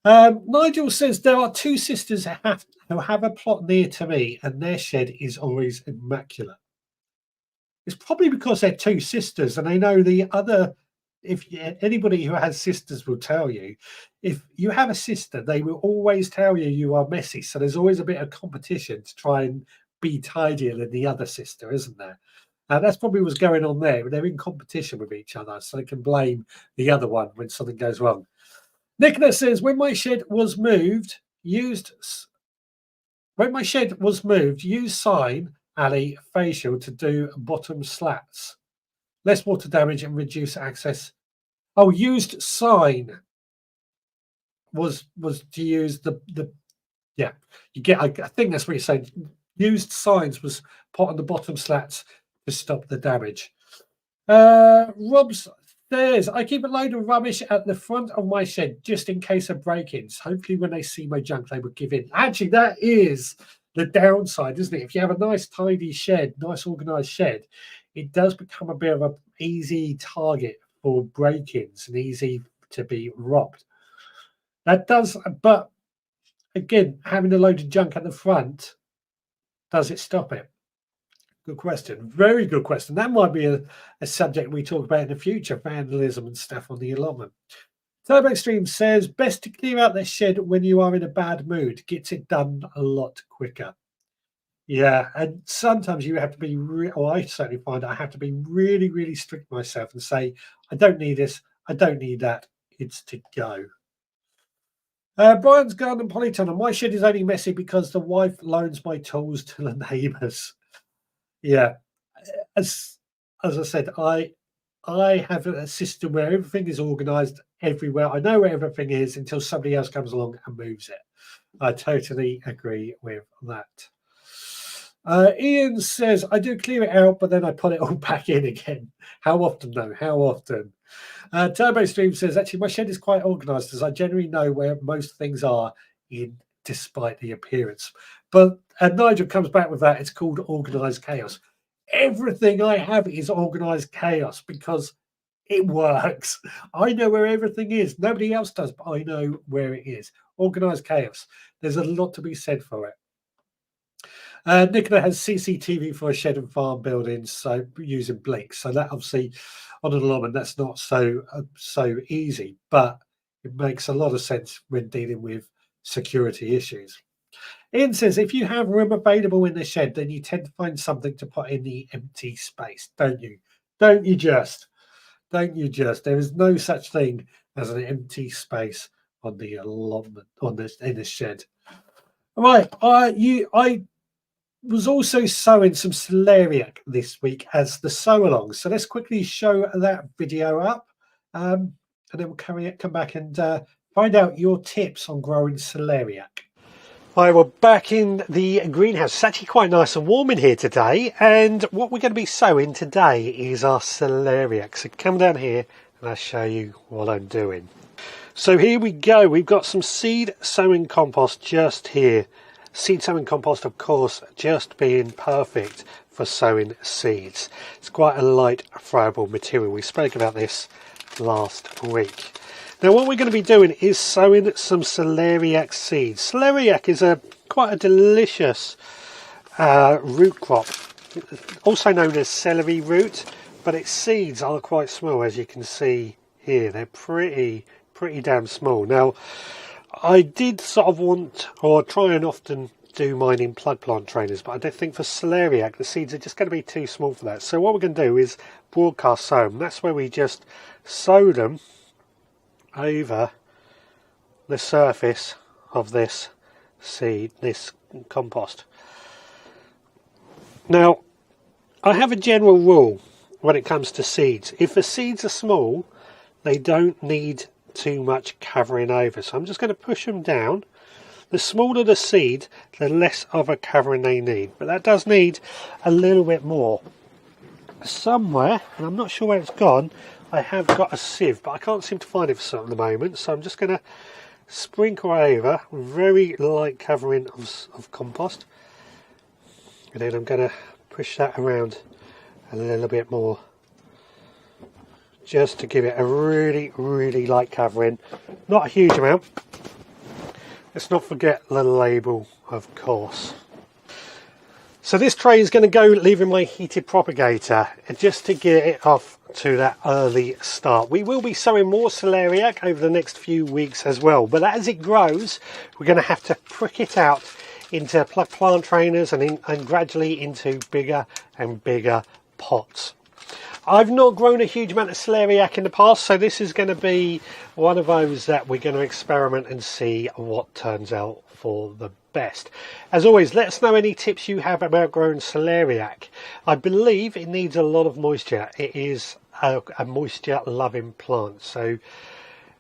Nigel says there are two sisters who have a plot near to me, and their shed is always immaculate. It's probably because they're two sisters, and they know the other. If anybody who has sisters will tell you, if you have a sister, they will always tell you you are messy. So there's always a bit of competition to try and be tidier than the other sister, isn't there? That's probably what's going on there. They're in competition with each other, so they can blame the other one when something goes wrong. Nicola says, when my shed was moved, use sign alley facial to do bottom slats. Less water damage and reduce access. Oh, used sign was to use the yeah. You get. I think that's what you're saying. Used signs was put on the bottom slats to stop the damage. Rob says, I keep a load of rubbish at the front of my shed just in case of break-ins. Hopefully, when they see my junk, they would give in. Actually, that is the downside, isn't it? If you have a nice, tidy shed, nice, organised shed, it does become a bit of an easy target for break-ins and easy to be robbed. That does, but again, having a load of junk at the front, does it stop it? Good question. Very good question. That might be a subject we talk about in the future, vandalism and stuff on the allotment. Turbo Extreme says, best to clear out the shed when you are in a bad mood. Gets it done a lot quicker. Yeah, and sometimes you have to be, or I certainly find I have to be really, really strict myself and say, I don't need this, I don't need that, it's to go. Brian's Garden Polytunnel. My shed is only messy because the wife loans my tools to the neighbours. Yeah, as I said, I have a system where everything is organised everywhere. I know where everything is until somebody else comes along and moves it. I totally agree with that. Ian says, I do clear it out, but then I put it all back in again. How often, though? How often? Turbo Stream says, actually, my shed is quite organised as I generally know where most things are in despite the appearance. But Nigel comes back with that. It's called organised chaos. Everything I have is organised chaos because it works. I know where everything is. Nobody else does, but I know where it is. Organised chaos. There's a lot to be said for it. Nicola has CCTV for a shed and farm buildings, so using blinks. So that obviously on an allotment, that's not so easy, but it makes a lot of sense when dealing with security issues. Ian says, if you have room available in the shed, then you tend to find something to put in the empty space, don't you? Don't you just? There is no such thing as an empty space on the allotment, in the shed. Right, I was also sowing some celeriac this week as the sow along. So let's quickly show that video up, and then we'll come back and find out your tips on growing celeriac. Hi, we're back in the greenhouse. It's actually quite nice and warm in here today, and what we're going to be sowing today is our celeriac. So come down here and I'll show you what I'm doing. So here we go. We've got some seed sowing compost just here. Seed sowing compost, of course, just being perfect for sowing seeds. It's quite a light, throwable material. We spoke about this last week. Now what we're going to be doing is sowing some celeriac seeds. Celeriac is quite a delicious root crop, also known as celery root, but its seeds are quite small, as you can see here. They're pretty damn small. Now I did sort of want, or try and often do mine in plug plant trainers, but I don't think for celeriac the seeds are just going to be too small for that. So what we're going to do is broadcast sow them. That's where we just sow them over the surface of this seed, this compost. Now I have a general rule when it comes to seeds. If the seeds are small, they don't need too much covering over, so I'm just going to push them down. The smaller the seed, the less of a covering they need, but that does need a little bit more. Somewhere, and I'm not sure where it's gone, I have got a sieve, but I can't seem to find it for some at the moment, so I'm just going to sprinkle over very light covering of compost, and then I'm going to push that around a little bit more, just to give it a really light covering. Not a huge amount. Let's not forget the label, of course. So this tray is going to go leaving my heated propagator just to get it off to that early start. We will be sowing more celeriac over the next few weeks as well, but as it grows we're going to have to prick it out into plant trainers and gradually into bigger and bigger pots. I've not grown a huge amount of celeriac in the past, so this is going to be one of those that we're going to experiment and see what turns out for the best. As always, let us know any tips you have about growing celeriac. I believe it needs a lot of moisture. It is a moisture loving plant, so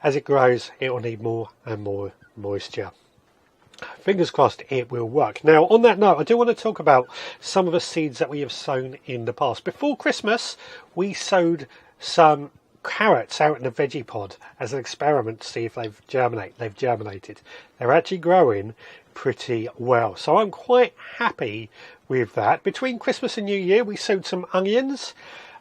as it grows it will need more and more moisture. Fingers crossed it will work. Now, on that note, I do want to talk about some of the seeds that we have sown in the past. Before Christmas, we sowed some carrots out in the veggie pod as an experiment to see if they've germinated. They're actually growing pretty well, so I'm quite happy with that. Between Christmas and New Year, we sowed some onions.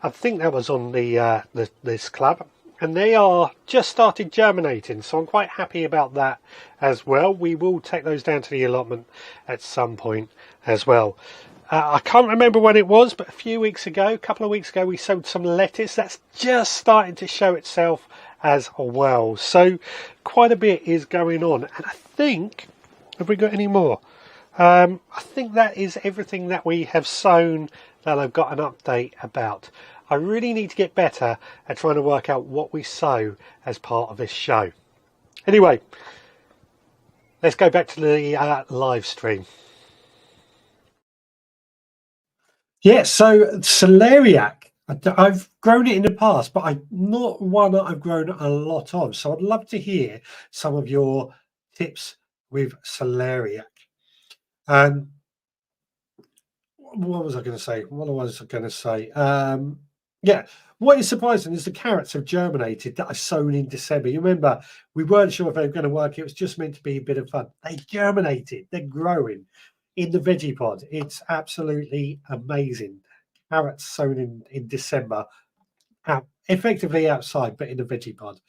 I think that was on this club, and they are just started germinating, so I'm quite happy about that as well. We will take those down to the allotment at some point as well. I can't remember when it was, but a couple of weeks ago, we sowed some lettuce. That's just starting to show itself as well. So quite a bit is going on. And I think, have we got any more? I think that is everything that we have sown that I've got an update about. I really need to get better at trying to work out what we sow as part of this show. Anyway, let's go back to the live stream. Yeah, so celeriac, I've grown it in the past, but not one that I've grown a lot of. So I'd love to hear some of your tips with celeriac. And what was I going to say? Yeah, what is surprising is the carrots have germinated that I sown in December. You remember, we weren't sure if they were going to work. It was just meant to be a bit of fun. They germinated. They're growing in the veggie pod. It's absolutely amazing. Carrots sown in December, effectively outside, but in the veggie pod.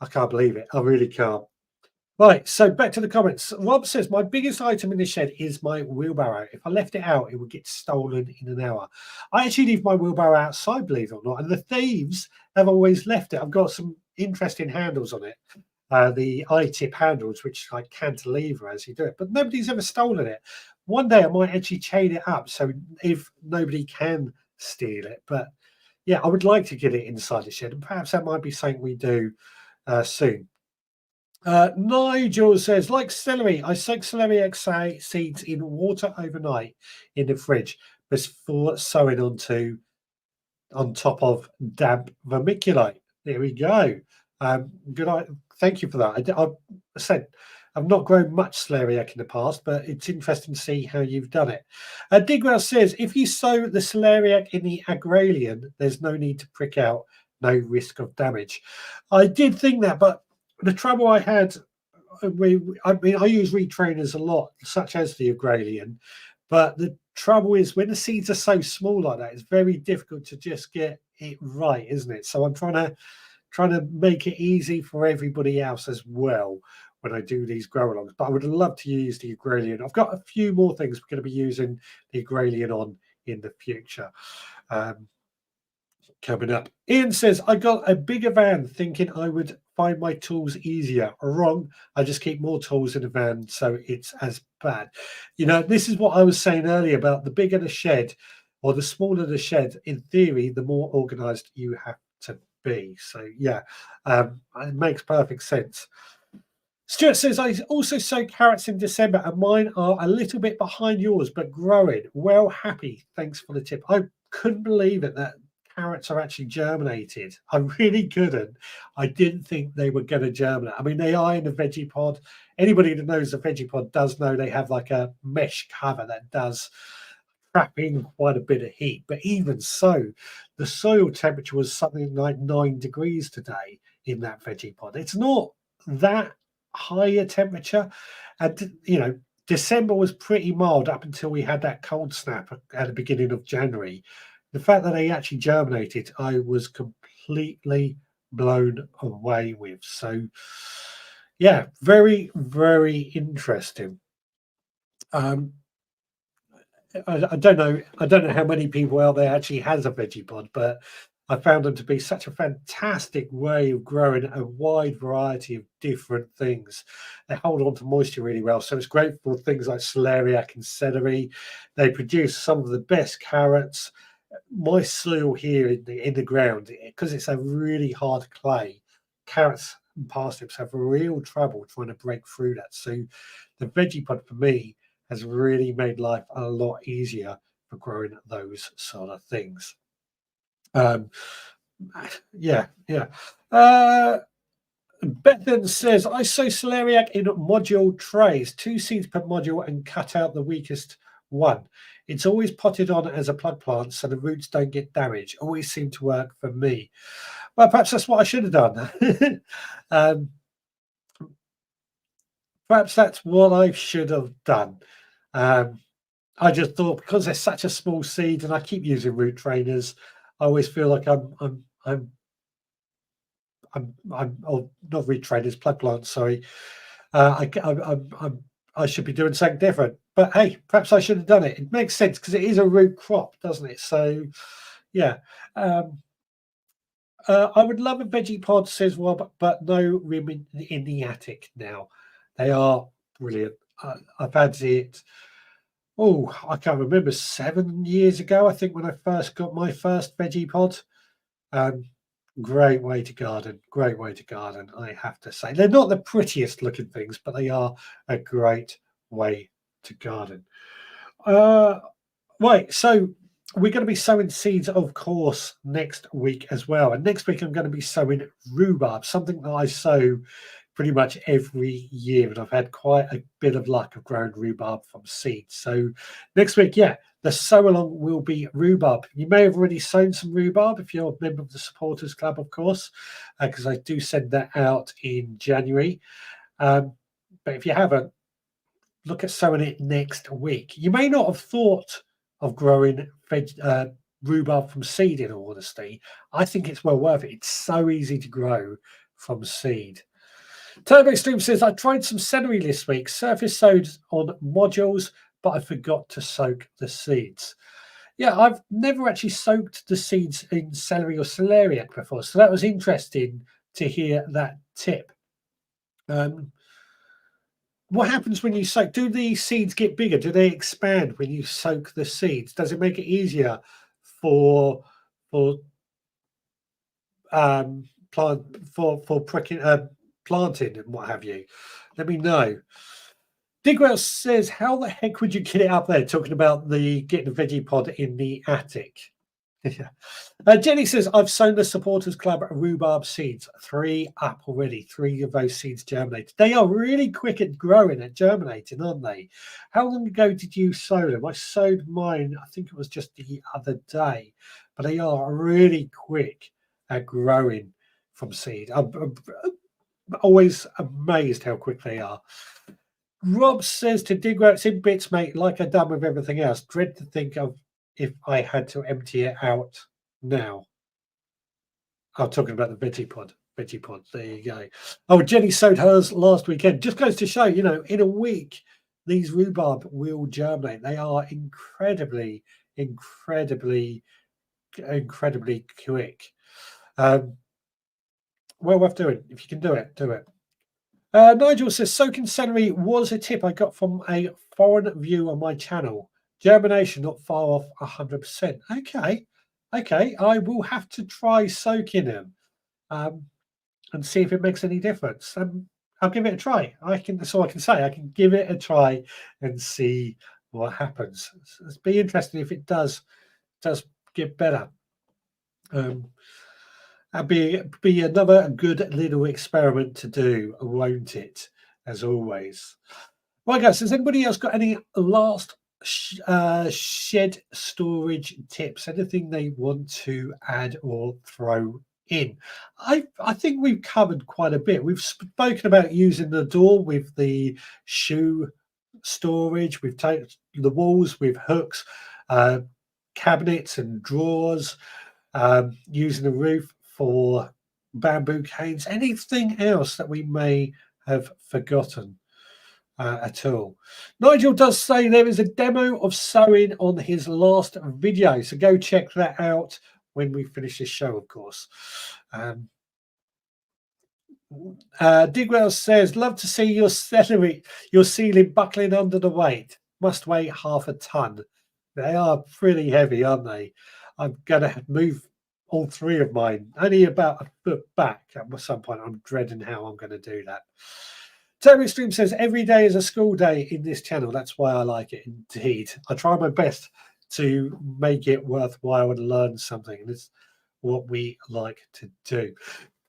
I can't believe it. I really can't. Right, so back to the comments. Rob says, my biggest item in the shed is my wheelbarrow. If I left it out, it would get stolen in an hour. I actually leave my wheelbarrow outside, believe it or not, and the thieves have always left it. I've got some interesting handles on it, the I-tip handles, which like cantilever as you do it, but nobody's ever stolen it. One day I might actually chain it up so if nobody can steal it. But yeah, I would like to get it inside the shed, and perhaps that might be something we do soon. Nigel says, like celery, I soak celeriac seeds in water overnight in the fridge before sowing on top of damp vermiculite. There we go. Good. Thank you for that. I said I've not grown much celeriac in the past, but it's interesting to see how you've done it. Digwell says, if you sow the celeriac in the agralian, there's no need to prick out, no risk of damage. I did think that, but the trouble I had, I use retrainers a lot, such as the agralian, but the trouble is when the seeds are so small like that, it's very difficult to just get it right, isn't it? So I'm trying to make it easy for everybody else as well when I do these grow alongs. But I would love to use the agralian. I've got a few more things we're going to be using the agralian on in the future. Coming up, Ian says, I got a bigger van thinking I would find my tools easier. Wrong. I just keep more tools in the van, so it's as bad. You know, this is what I was saying earlier about the bigger the shed or the smaller the shed, in theory, the more organized you have to be. So yeah, it makes perfect sense. Stuart says, I also sow carrots in December and mine are a little bit behind yours, but growing. Well, happy. Thanks for the tip. I couldn't believe it that carrots are actually germinated. I really couldn't. I didn't think they were going to germinate. I mean, they are in the veggie pod. Anybody that knows the veggie pod does know they have like a mesh cover that does trap in quite a bit of heat. But even so, the soil temperature was something like 9 degrees today in that veggie pod. It's not that higher temperature. And, you know, December was pretty mild up until we had that cold snap at the beginning of January. The fact that they actually germinated, I was completely completely blown away with. So yeah, very, very interesting. I don't know. I don't know how many people out there actually has a veggie pod, but I found them to be such a fantastic way of growing a wide variety of different things. They hold on to moisture really well, so it's great for things like celeriac and celery. They produce some of the best carrots. My soil here in the ground, because it's a really hard clay, carrots and parsnips have real trouble trying to break through that. So the veggie pod for me has really made life a lot easier for growing those sort of things. Um, yeah, yeah. Bethan says, I sow celeriac in module trays, 2 seeds per module, and cut out the weakest one. It's always potted on as a plug plant so the roots don't get damaged. Always seemed to work for me. Well, perhaps that's what I should have done. Perhaps that's what I should have done. I just thought because they're such a small seed, and I keep using root trainers, I always feel like oh, not root trainers, plug plants. Sorry, I should be doing something different. But hey, perhaps I should have done it. It makes sense because it is a root crop, doesn't it? So, yeah. I would love a veggie pod, says Rob, but no room in the attic now. They are brilliant. I've had it. Oh, I can't remember, 7 years ago, I think, when I first got my first veggie pod. Great way to garden. Great way to garden, I have to say. They're not the prettiest looking things, but they are a great way to garden. Right, so we're going to be sowing seeds, of course, next week as well. And next week, I'm going to be sowing rhubarb, something that I sow pretty much every year. And I've had quite a bit of luck of growing rhubarb from seeds. So next week, yeah, the sow along will be rhubarb. You may have already sown some rhubarb if you're a member of the Supporters Club, of course, because I do send that out in January. But if you haven't, look at sowing it next week. You may not have thought of growing rhubarb from seed, in all honesty. I think it's well worth it. It's so easy to grow from seed. Turbo Stream says, I tried some celery this week, surface sowed on modules, but I forgot to soak the seeds. Yeah, I've never actually soaked the seeds in celery or celeriac before, so that was interesting to hear that tip. What happens when you soak? Do the seeds get bigger? Do they expand when you soak the seeds? Does it make it easier for pricking, planting and what have you? Let me know. Digwell says, how the heck would you get it up there? Talking about getting a veggie pod in the attic. Yeah. Jenny says, I've sown the Supporters Club rhubarb seeds. 3 up already. 3 of those seeds germinated. They are really quick at growing and germinating, aren't they? How long ago did you sow them? I sowed mine, I think it was just the other day. But they are really quick at growing from seed. I'm always amazed how quick they are. Rob says to dig where it's in bits, mate, like I've done with everything else. Dread to think of if I had to empty it out now. I'm talking about the veggie pod. Veggie pod. There you go. Oh, Jenny sowed hers last weekend. Just goes to show, in a week, these rhubarb will germinate. They are incredibly, incredibly, incredibly quick. Well worth doing. If you can do it, do it. Nigel says, soaking celery was a tip I got from a foreign view on my channel. Germination not far off 100%. Okay. I will have to try soaking them and see if it makes any difference. I'll give it a try. That's all I can say. I can give it a try and see what happens. It'll be interesting if it does get better. That'd be another good little experiment to do, won't it? As always. Right, guys, has anybody else got any last shed storage tips? Anything they want to add or throw in? I think we've covered quite a bit. We've spoken about using the door with the shoe storage. We've taken the walls with hooks, cabinets and drawers, using the roof for bamboo canes, anything else that we may have forgotten at all. Nigel does say there is a demo of sewing on his last video, so go check that out when we finish this show, of course. Digwell says, love to see your ceiling buckling under the weight. Must weigh half a ton. They are pretty heavy, aren't they? I'm going to move all three of mine, only about a foot back at some point. I'm dreading how I'm going to do that. Terry Stream says, every day is a school day in this channel. That's why I like it, indeed. I try my best to make it worthwhile and learn something. And it's what we like to do.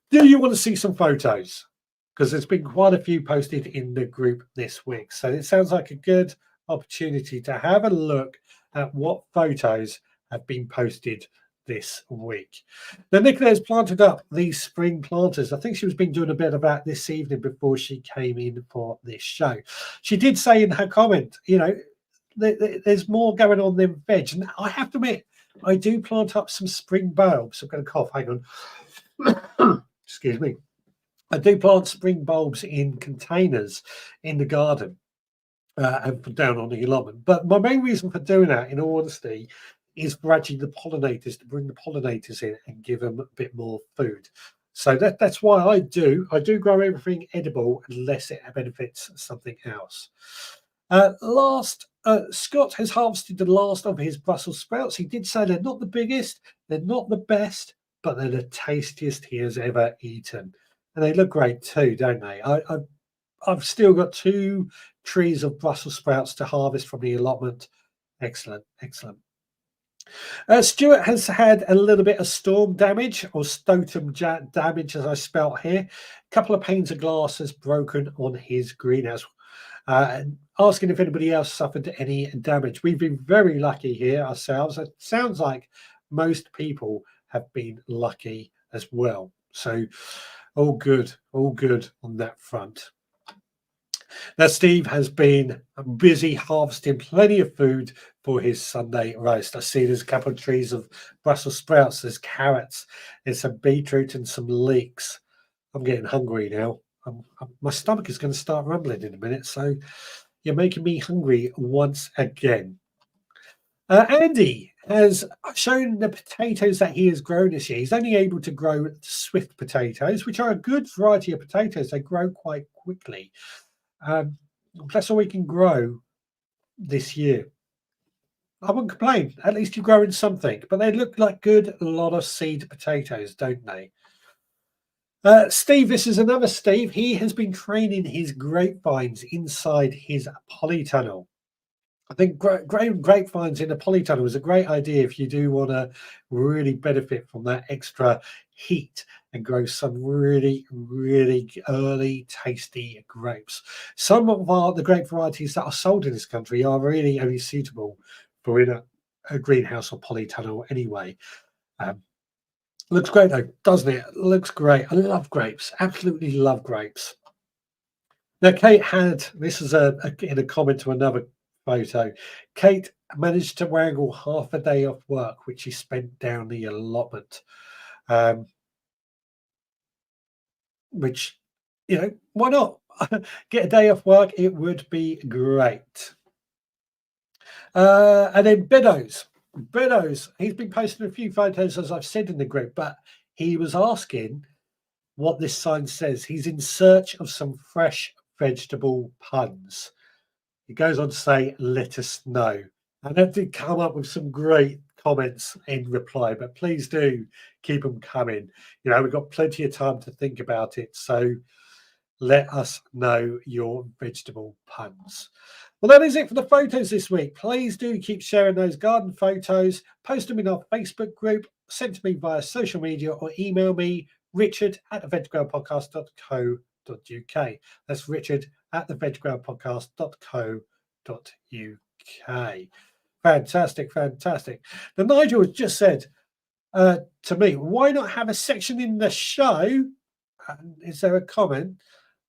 Do you want to see some photos? Because there's been quite a few posted in the group this week. So it sounds like a good opportunity to have a look at what photos have been posted this week. Now, Nicola has planted up these spring planters. I think she was been doing a bit of that this evening before she came in for this show. She did say in her comment, you know, there's more going on than veg. And I have to admit, I do plant up some spring bulbs. I'm going to cough, hang on. Excuse me. I do plant spring bulbs in containers in the garden and down on the allotment. But my main reason for doing that, in all honesty, is for actually the pollinators, to bring the pollinators in and give them a bit more food. So that's why I do grow everything edible unless it benefits something else. Scott has harvested the last of his Brussels sprouts. He did say they're not the biggest, they're not the best, but they're the tastiest he has ever eaten. And they look great too, don't they? I've still got 2 trees of Brussels sprouts to harvest from the allotment. Excellent, excellent. Stuart has had a little bit of storm damage, or stotum damage as I spelt here. A couple of panes of glass has broken on his greenhouse. Asking if anybody else suffered any damage. We've been very lucky here ourselves. It sounds like most people have been lucky as well. So all good on that front. Now, Steve has been busy harvesting plenty of food for his Sunday roast. I see there's a couple of trees of Brussels sprouts, there's carrots, there's some beetroot and some leeks. I'm getting hungry now. My stomach is going to start rumbling in a minute, so you're making me hungry once again. Andy has shown the potatoes that he has grown this year. He's only able to grow swift potatoes, which are a good variety of potatoes. They grow quite quickly. That's all we can grow this year. I wouldn't complain. At least you're growing something. But they look like a lot of seed potatoes, don't they? Steve, this is another Steve. He has been training his grapevines inside his polytunnel. I think growing grapevines in a polytunnel is a great idea if you do want to really benefit from that extra heat and grow some really, really early, tasty grapes. Some of the grape varieties that are sold in this country are really only suitable for in a greenhouse or polytunnel anyway. Looks great though, doesn't it? Looks great. I love grapes. Absolutely love grapes. Now, Kate had, this is in a comment to another photo. Kate managed to wangle half a day off work, which she spent down the allotment. Which, you know, why not? Get a day off work, it would be great. And then Beddoes, he's been posting a few photos, as I've said in the group, but he was asking what this sign says. He's in search of some fresh vegetable puns. He goes on to say, let us know. And I did come up with some great comments in reply, but please do keep them coming. You know, we've got plenty of time to think about it. So let us know your vegetable puns. Well, that is it for the photos this week. Please do keep sharing those garden photos. Post them in our Facebook group, send to me via social media, or email me, richard@theveggroundpodcast.co.uk. That's richard@theveggroundpodcast.co.uk. Fantastic. Now, Nigel has just said to me, why not have a section in the show? Is there a comment?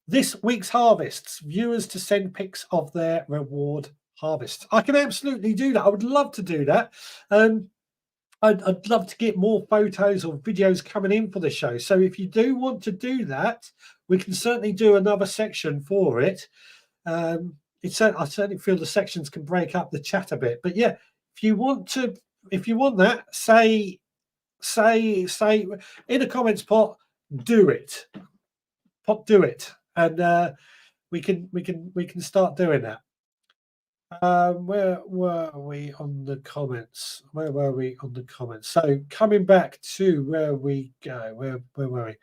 This week's harvests, viewers to send pics of their reward harvests. I can absolutely do that. I would love to do that. I'd love to get more photos or videos coming in for the show. So if you do want to do that, we can certainly do another section for it. I certainly feel the sections can break up the chat a bit. But yeah, if you want that, say in the comments pot, do it. Do it, and we can start doing that. Where were we on the comments? Where were we on the comments? So coming back to where we go, where were we?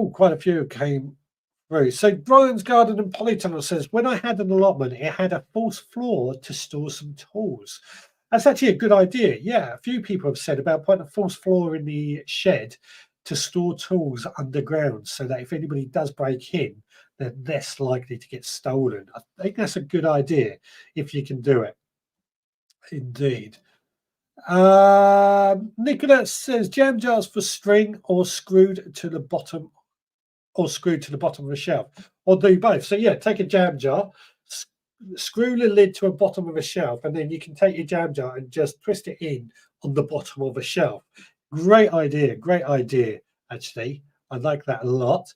Quite a few came through. So Brian's Garden and Polytunnel says, when I had an allotment, it had a false floor to store some tools. That's actually a good idea. Yeah, a few people have said about putting a false floor in the shed to store tools underground so that if anybody does break in, they're less likely to get stolen. I think that's a good idea if you can do it. Indeed. Nicholas says jam jars for string or screwed to the bottom of a shelf, or do both. So yeah, take a jam jar, screw the lid to a bottom of a shelf, and then you can take your jam jar and just twist it in on the bottom of a shelf. Great idea, actually. I like that a lot.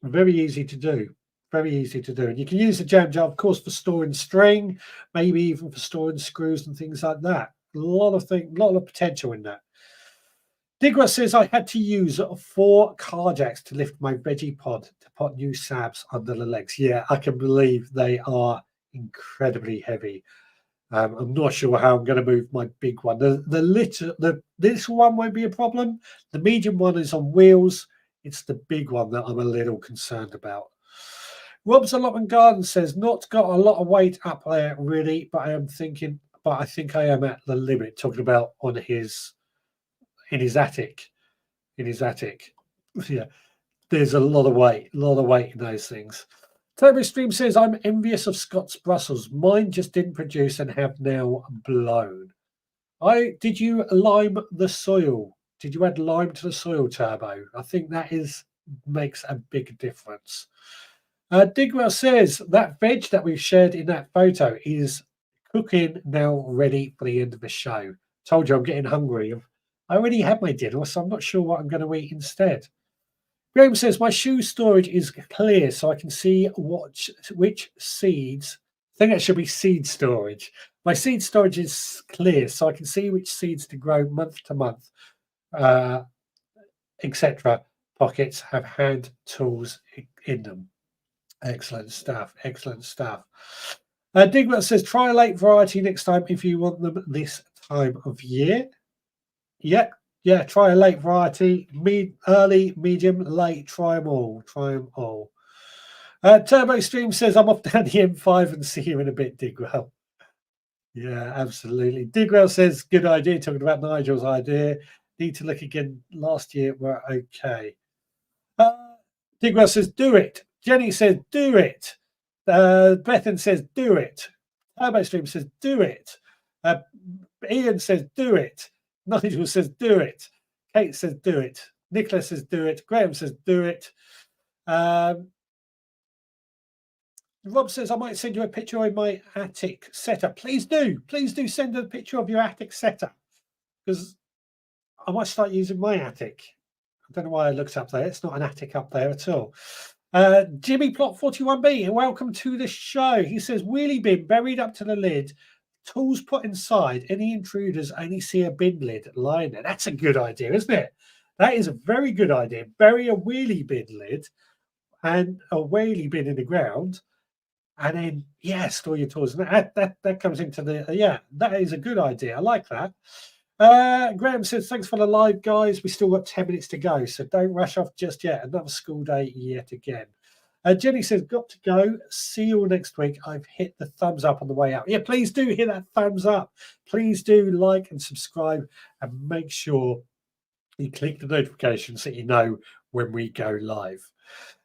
Very easy to do. Very easy to do. And you can use the jam jar, of course, for storing string, maybe even for storing screws and things like that. A lot of potential in that. Digra says I had to use 4 car jacks to lift my veggie pod to put new slabs under the legs. Yeah, I can believe they are incredibly heavy. I'm not sure how I'm going to move my big one. This one won't be a problem. The medium one is on wheels. It's the big one that I'm a little concerned about. Rob's Allotment Garden says not got a lot of weight up there really, but I think I am at the limit. Talking about in his attic. Yeah, there's a lot of weight in those things. Turbo Stream says, I'm envious of Scott's Brussels. Mine just didn't produce and have now blown. Did you lime the soil? Did you add lime to the soil, Turbo? I think that makes a big difference. Digwell says that veg that we've shared in that photo is cooking now, ready for the end of the show. Told you I'm getting hungry. I already had my dinner, so I'm not sure what I'm going to eat instead. Graham says, my shoe storage is clear, so I can see which seeds. I think that should be seed storage. My seed storage is clear, so I can see which seeds to grow month to month, etc. Pockets have hand tools in them. Excellent stuff. Diglett says, try a late variety next time if you want them this time of year. Yeah, try a late variety, early, medium, late, try them all. Turbo Stream says, I'm off down the M5 and see you in a bit, Digwell. Yeah, absolutely. Digwell says, good idea, talking about Nigel's idea. Need to look again. Last year we're okay. Digwell says, do it. Jenny says, do it. Bethan says, do it. Turbo Stream says, do it. Ian says, do it. Nigel says, do it. Kate says, do it. Nicholas says, do it. Graham says, do it. Rob says, I might send you a picture of my attic setup. Please do. Please do send a picture of your attic setup, because I might start using my attic. I don't know why I looked up there. It's not an attic up there at all. Jimmy Plot 41B, welcome to the show. He says, wheelie bin buried up to the lid. Tools put inside. Any intruders only see a bin lid lying there. That's a good idea, isn't it? That is a very good idea. Bury a wheelie bin lid and a wheelie bin in the ground, and then store your tools. That comes into the that is a good idea. I like that. Graham says, thanks for the live, guys. We still got 10 minutes to go, so don't rush off just yet. Another school day yet again. Jenny says, got to go. See you all next week. I've hit the thumbs up on the way out. Yeah, please do hit that thumbs up. Please do like and subscribe, and make sure you click the notifications so you know when we go live.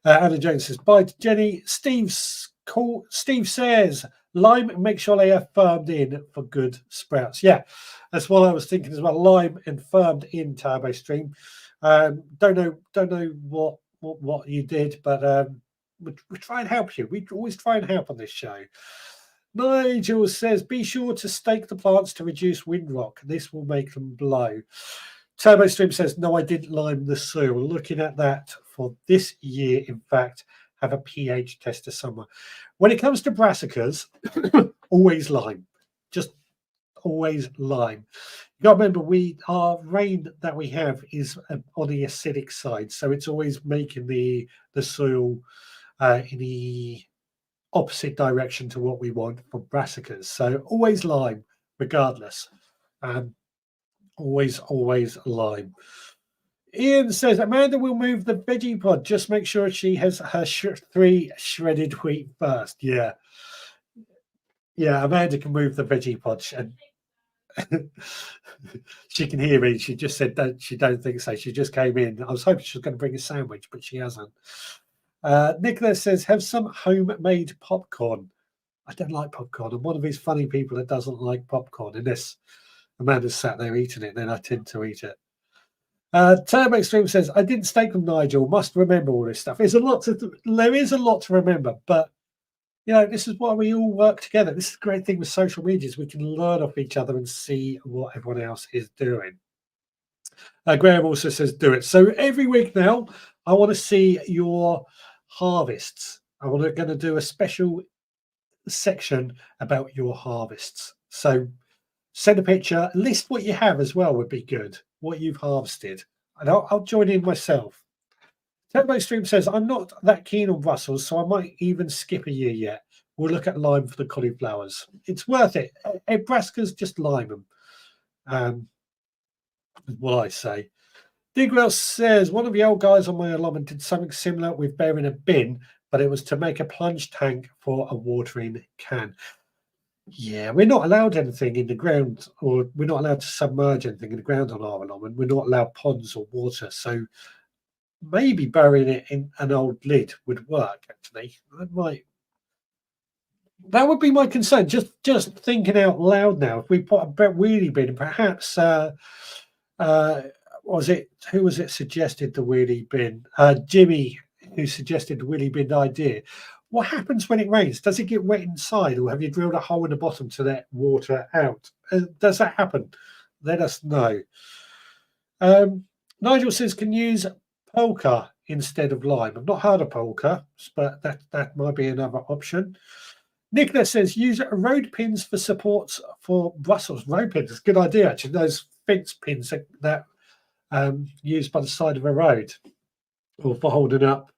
Anna Jones says, bye to Jenny. Steve says, lime, make sure they are firmed in for good sprouts. Yeah, that's what I was thinking as well. Lime and firmed in, Turbo Stream. Don't know what you did, but we try and help you. We always try and help on this show. Nigel says, be sure to stake the plants to reduce windrock. This will make them blow. TurboStream says, no, I didn't lime the soil. Looking at that for this year, in fact, have a pH tester somewhere. When it comes to brassicas, always lime. Just always lime. You got to remember, our rain that we have is on the acidic side, so it's always making the soil in the opposite direction to what we want for brassicas. So always lime, regardless. Always lime. Ian says Amanda will move the veggie pod. Just make sure she has her 3 shredded wheat first. Yeah, Amanda can move the veggie pod, and she can hear me. She just said that she don't think so. She just came in. I was hoping she was going to bring a sandwich, but she hasn't. Nicholas says, have some homemade popcorn. I don't like popcorn. I'm one of these funny people that doesn't like popcorn. Unless Amanda's sat there eating it, then I tend to eat it. Turbo Extreme says, I didn't stake them, Nigel. Must remember all this stuff. There is a lot to remember, but this is why we all work together. This is the great thing with social media is we can learn off each other and see what everyone else is doing. Graham also says, do it. So every week now, I want to see your harvests. I'm going to do a special section about your harvests. So send a picture, list what you have as well would be good, what you've harvested. And I'll join in myself. Turbo Stream says, I'm not that keen on Brussels, so I might even skip a year yet. We'll look at lime for the cauliflowers. It's worth it. Brassicas, just lime them. What I say. Digwell says, one of the old guys on my allotment did something similar with burying a bin, but it was to make a plunge tank for a watering can. Yeah, we're not allowed anything in the ground, or we're not allowed to submerge anything in the ground on our allotment. We're not allowed ponds or water. So maybe burying it in an old lid would work, actually. That would be my concern. Just thinking out loud now. If we put a wheelie bin, perhaps who was it suggested the wheelie bin? Jimmy, who suggested the wheelie bin idea. What happens when it rains? Does it get wet inside, or have you drilled a hole in the bottom to let water out? Does that happen? Let us know. Nigel says, can use polka instead of lime. I've not heard of polka, but that might be another option. Nicholas says, use road pins for supports for Brussels. Road pins is a good idea, actually. Those fence pins that used by the side of a road or for holding up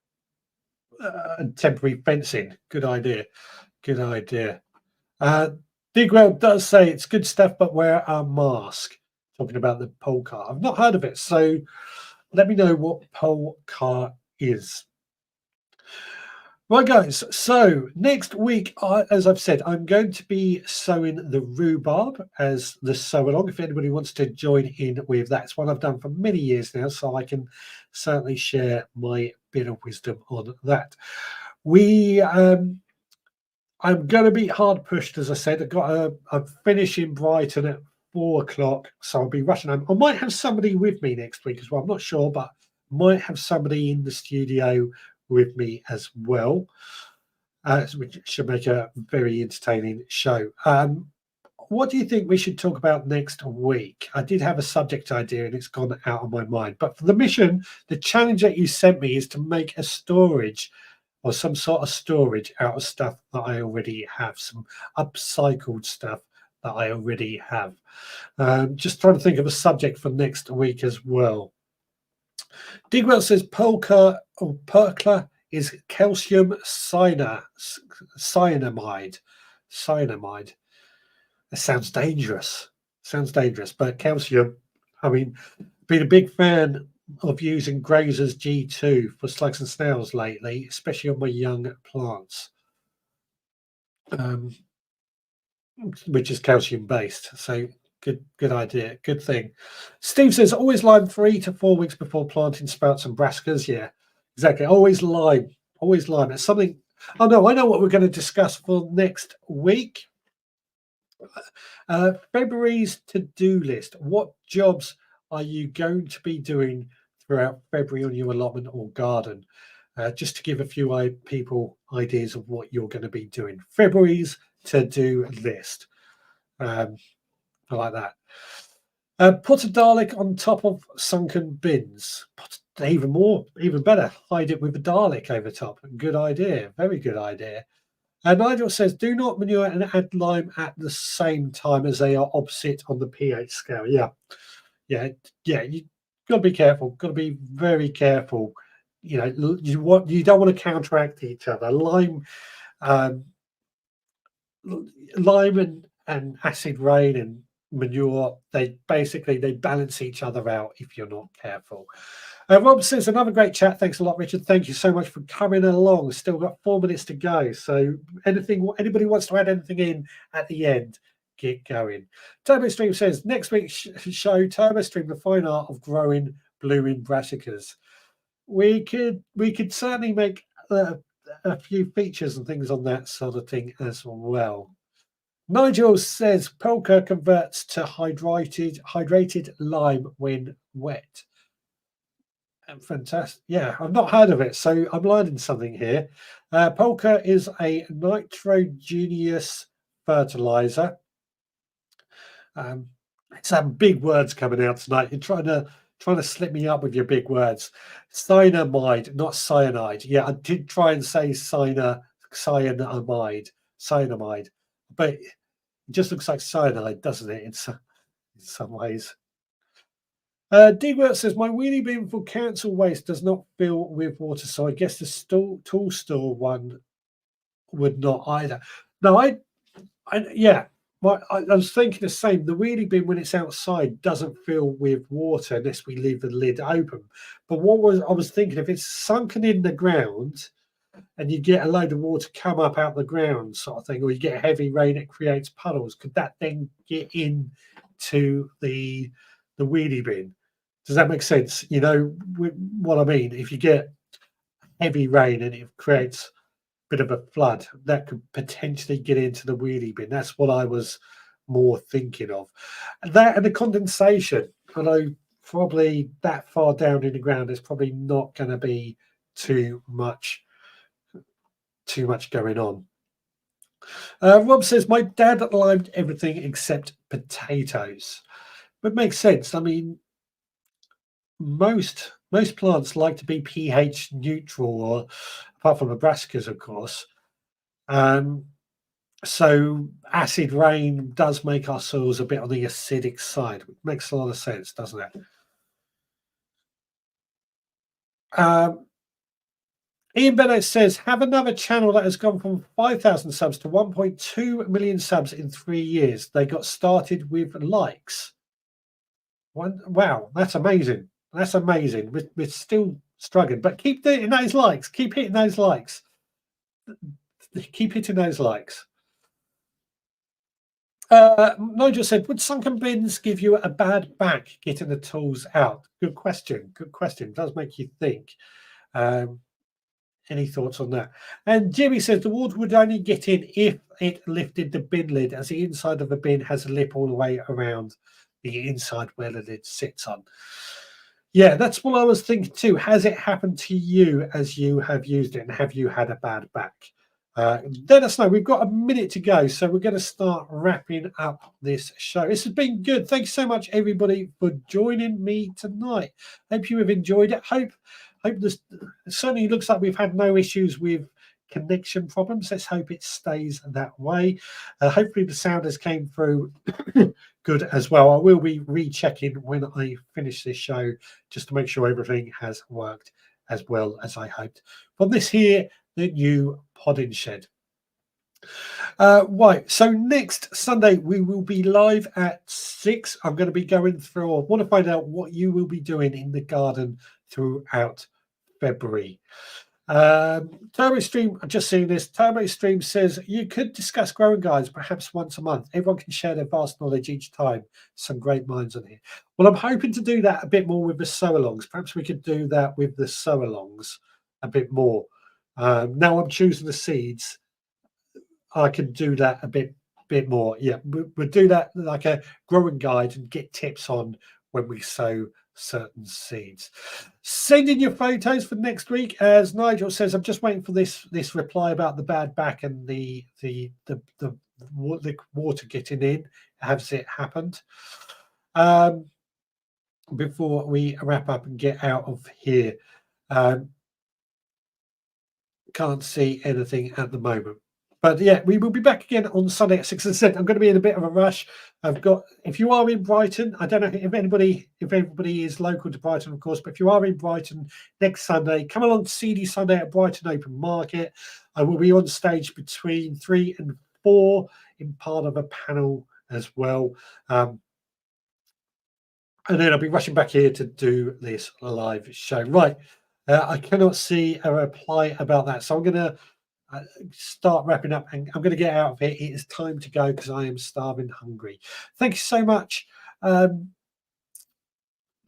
temporary fencing. Good idea. Digwell does say it's good stuff, but wear a mask. Talking about the polka. I've not heard of it, so let me know what polka is. Right, guys, so next week, as I've said, I'm going to be sowing the rhubarb as the sow along. If anybody wants to join in with that, it's one I've done for many years now, so I can certainly share my bit of wisdom on that. I'm going to be hard pushed, as I said. I'm finishing Brighton at 4 o'clock, so I'll be rushing home. I might have somebody with me next week as well. I'm not sure, but might have somebody in the studio with me as well, which should make a very entertaining show. What do you think we should talk about next week? I did have a subject idea and it's gone out of my mind. But for the mission, the challenge that you sent me is to make a storage or some sort of storage out of stuff that I already have, some upcycled stuff that I already have. Just trying to think of a subject for next week as well. Digwell says percla is calcium cyanamide. Cyanamide. That sounds dangerous. But calcium, I mean, been a big fan of using Grazer's G2 for slugs and snails lately, especially on my young plants, which is calcium based. So good idea, good thing. Steve says always lime 3 to 4 weeks before planting sprouts and brassicas. Yeah, exactly. Always lime. It's something. Oh no, I know what we're going to discuss for next week. February's to-do list. What jobs are you going to be doing throughout February on your allotment or garden? Just to give a few people ideas of what you're going to be doing. February's to-do list. I like that. Put a Dalek on top of sunken bins. Even better. Hide it with a Dalek over top. Good idea. Very good idea. Nigel says, do not manure and add lime at the same time as they are opposite on the pH scale. Yeah. You got to be careful. Got to be very careful. You don't want to counteract each other. Lime and acid rain and manure, they balance each other out if you're not careful. Rob says, another great chat. Thanks a lot, Richard. Thank you so much for coming along. Still got 4 minutes to go. So anybody wants to add anything in at the end, get going. TurboStream says, next week's show, TurboStream, the fine art of growing blooming brassicas. We could certainly make a few features and things on that sort of thing as well. Nigel says Polka converts to hydrated lime when wet. Fantastic. Yeah, I've not heard of it, so I'm learning something here. Polka is a nitrogenous fertilizer. Some big words coming out tonight. You're trying to slip me up with your big words. Cyanamide, not cyanide. Yeah, I did try and say cyanamide, but it just looks like cyanide, doesn't it? In some ways. D-Wort says, my wheelie bin for council waste does not fill with water, so I guess the tool store one would not either. No, I was thinking the same. The wheelie bin, when it's outside, doesn't fill with water unless we leave the lid open. But I was thinking, if it's sunken in the ground and you get a load of water come up out the ground sort of thing, or you get heavy rain, it creates puddles, could that then get into the wheelie bin? Does that make sense? You know what I mean? If you get heavy rain and it creates a bit of a flood, that could potentially get into the wheelie bin. That's what I was more thinking of. That and the condensation. I know probably that far down in the ground, there's probably not going to be too much going on. Rob says, my dad limed everything except potatoes. But it makes sense. I mean, most plants like to be pH neutral, or apart from the brassicas, of course. So acid rain does make our soils a bit on the acidic side. It makes a lot of sense, doesn't it? Ian Bennett says, have another channel that has gone from 5,000 subs to 1.2 million subs in 3 years. They got started with likes. Wow, that's amazing. That's amazing. We're still struggling, but keep hitting those likes. Keep hitting those likes. Keep hitting those likes. Nigel said, would sunken bins give you a bad back getting the tools out? Good question. Good question. It does make you think. Any thoughts on that? And Jimmy says the water would only get in if it lifted the bin lid, as the inside of the bin has a lip all the way around the inside where the lid sits on. Yeah, that's what I was thinking too. Has it happened to you as you have used it, and have you had a bad back? Let us know. We've got a minute to go, so we're going to start wrapping up this show. This has been good. Thanks so much, everybody, for joining me tonight. Hope you have enjoyed it. Hope this certainly looks like we've had no issues with connection problems. Let's hope it stays that way. Hopefully the sound has came through good as well. I will be rechecking when I finish this show just to make sure everything has worked as well as I hoped. From this here, the new Podding Shed. Right, so next Sunday we will be live at 6. I'm going to be going through, I want to find out what you will be doing in the garden throughout February. TurboStream, I'm just seeing this. TurboStream says you could discuss growing guides perhaps once a month. Everyone can share their vast knowledge each time. Some great minds on here. Well, I'm hoping to do that a bit more with the sow-alongs. Perhaps we could do that with the sow-alongs a bit more. Now I'm choosing the seeds, I can do that a bit more. Yeah, we'll do that like a growing guide and get tips on when we sow certain seeds. Send in your photos for next week. As Nigel says, I'm just waiting for this reply about the bad back and the water getting in. Has it happened? Before we wrap up and get out of here, can't see anything at the moment. But yeah, we will be back again on Sunday at 6 and 7. I'm going to be in a bit of a rush. If you are in Brighton, I don't know if everybody is local to Brighton, of course, but if you are in Brighton next Sunday, come along to CD Sunday at Brighton Open Market. I will be on stage between 3 and 4 in part of a panel as well. And then I'll be rushing back here to do this live show. Right. I cannot see a reply about that. So I'm going to start wrapping up and I'm going to get out of here. It is time to go because I am starving hungry. Thank you so much.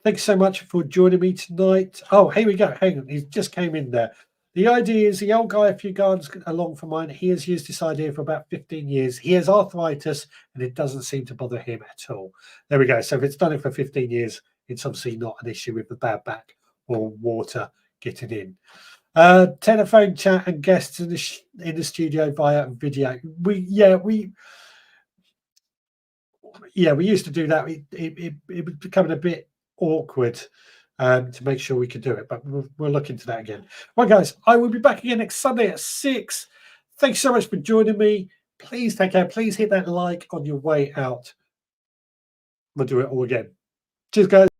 Thanks so much for joining me tonight. Oh, here we go. Hang on. He just came in there. The idea is the old guy a few gardens along from mine. He has used this idea for about 15 years. He has arthritis and it doesn't seem to bother him at all. There we go. So if it's done it for 15 years, it's obviously not an issue with the bad back or water getting in. Telephone chat and guests in the studio via video. We used to do that. It was becoming a bit awkward to make sure we could do it, but we'll look into that again. Right, guys, I will be back again next Sunday at 6. Thanks so much for joining me. Please take care. Please hit that like on your way out. We'll do it all again. Cheers, guys.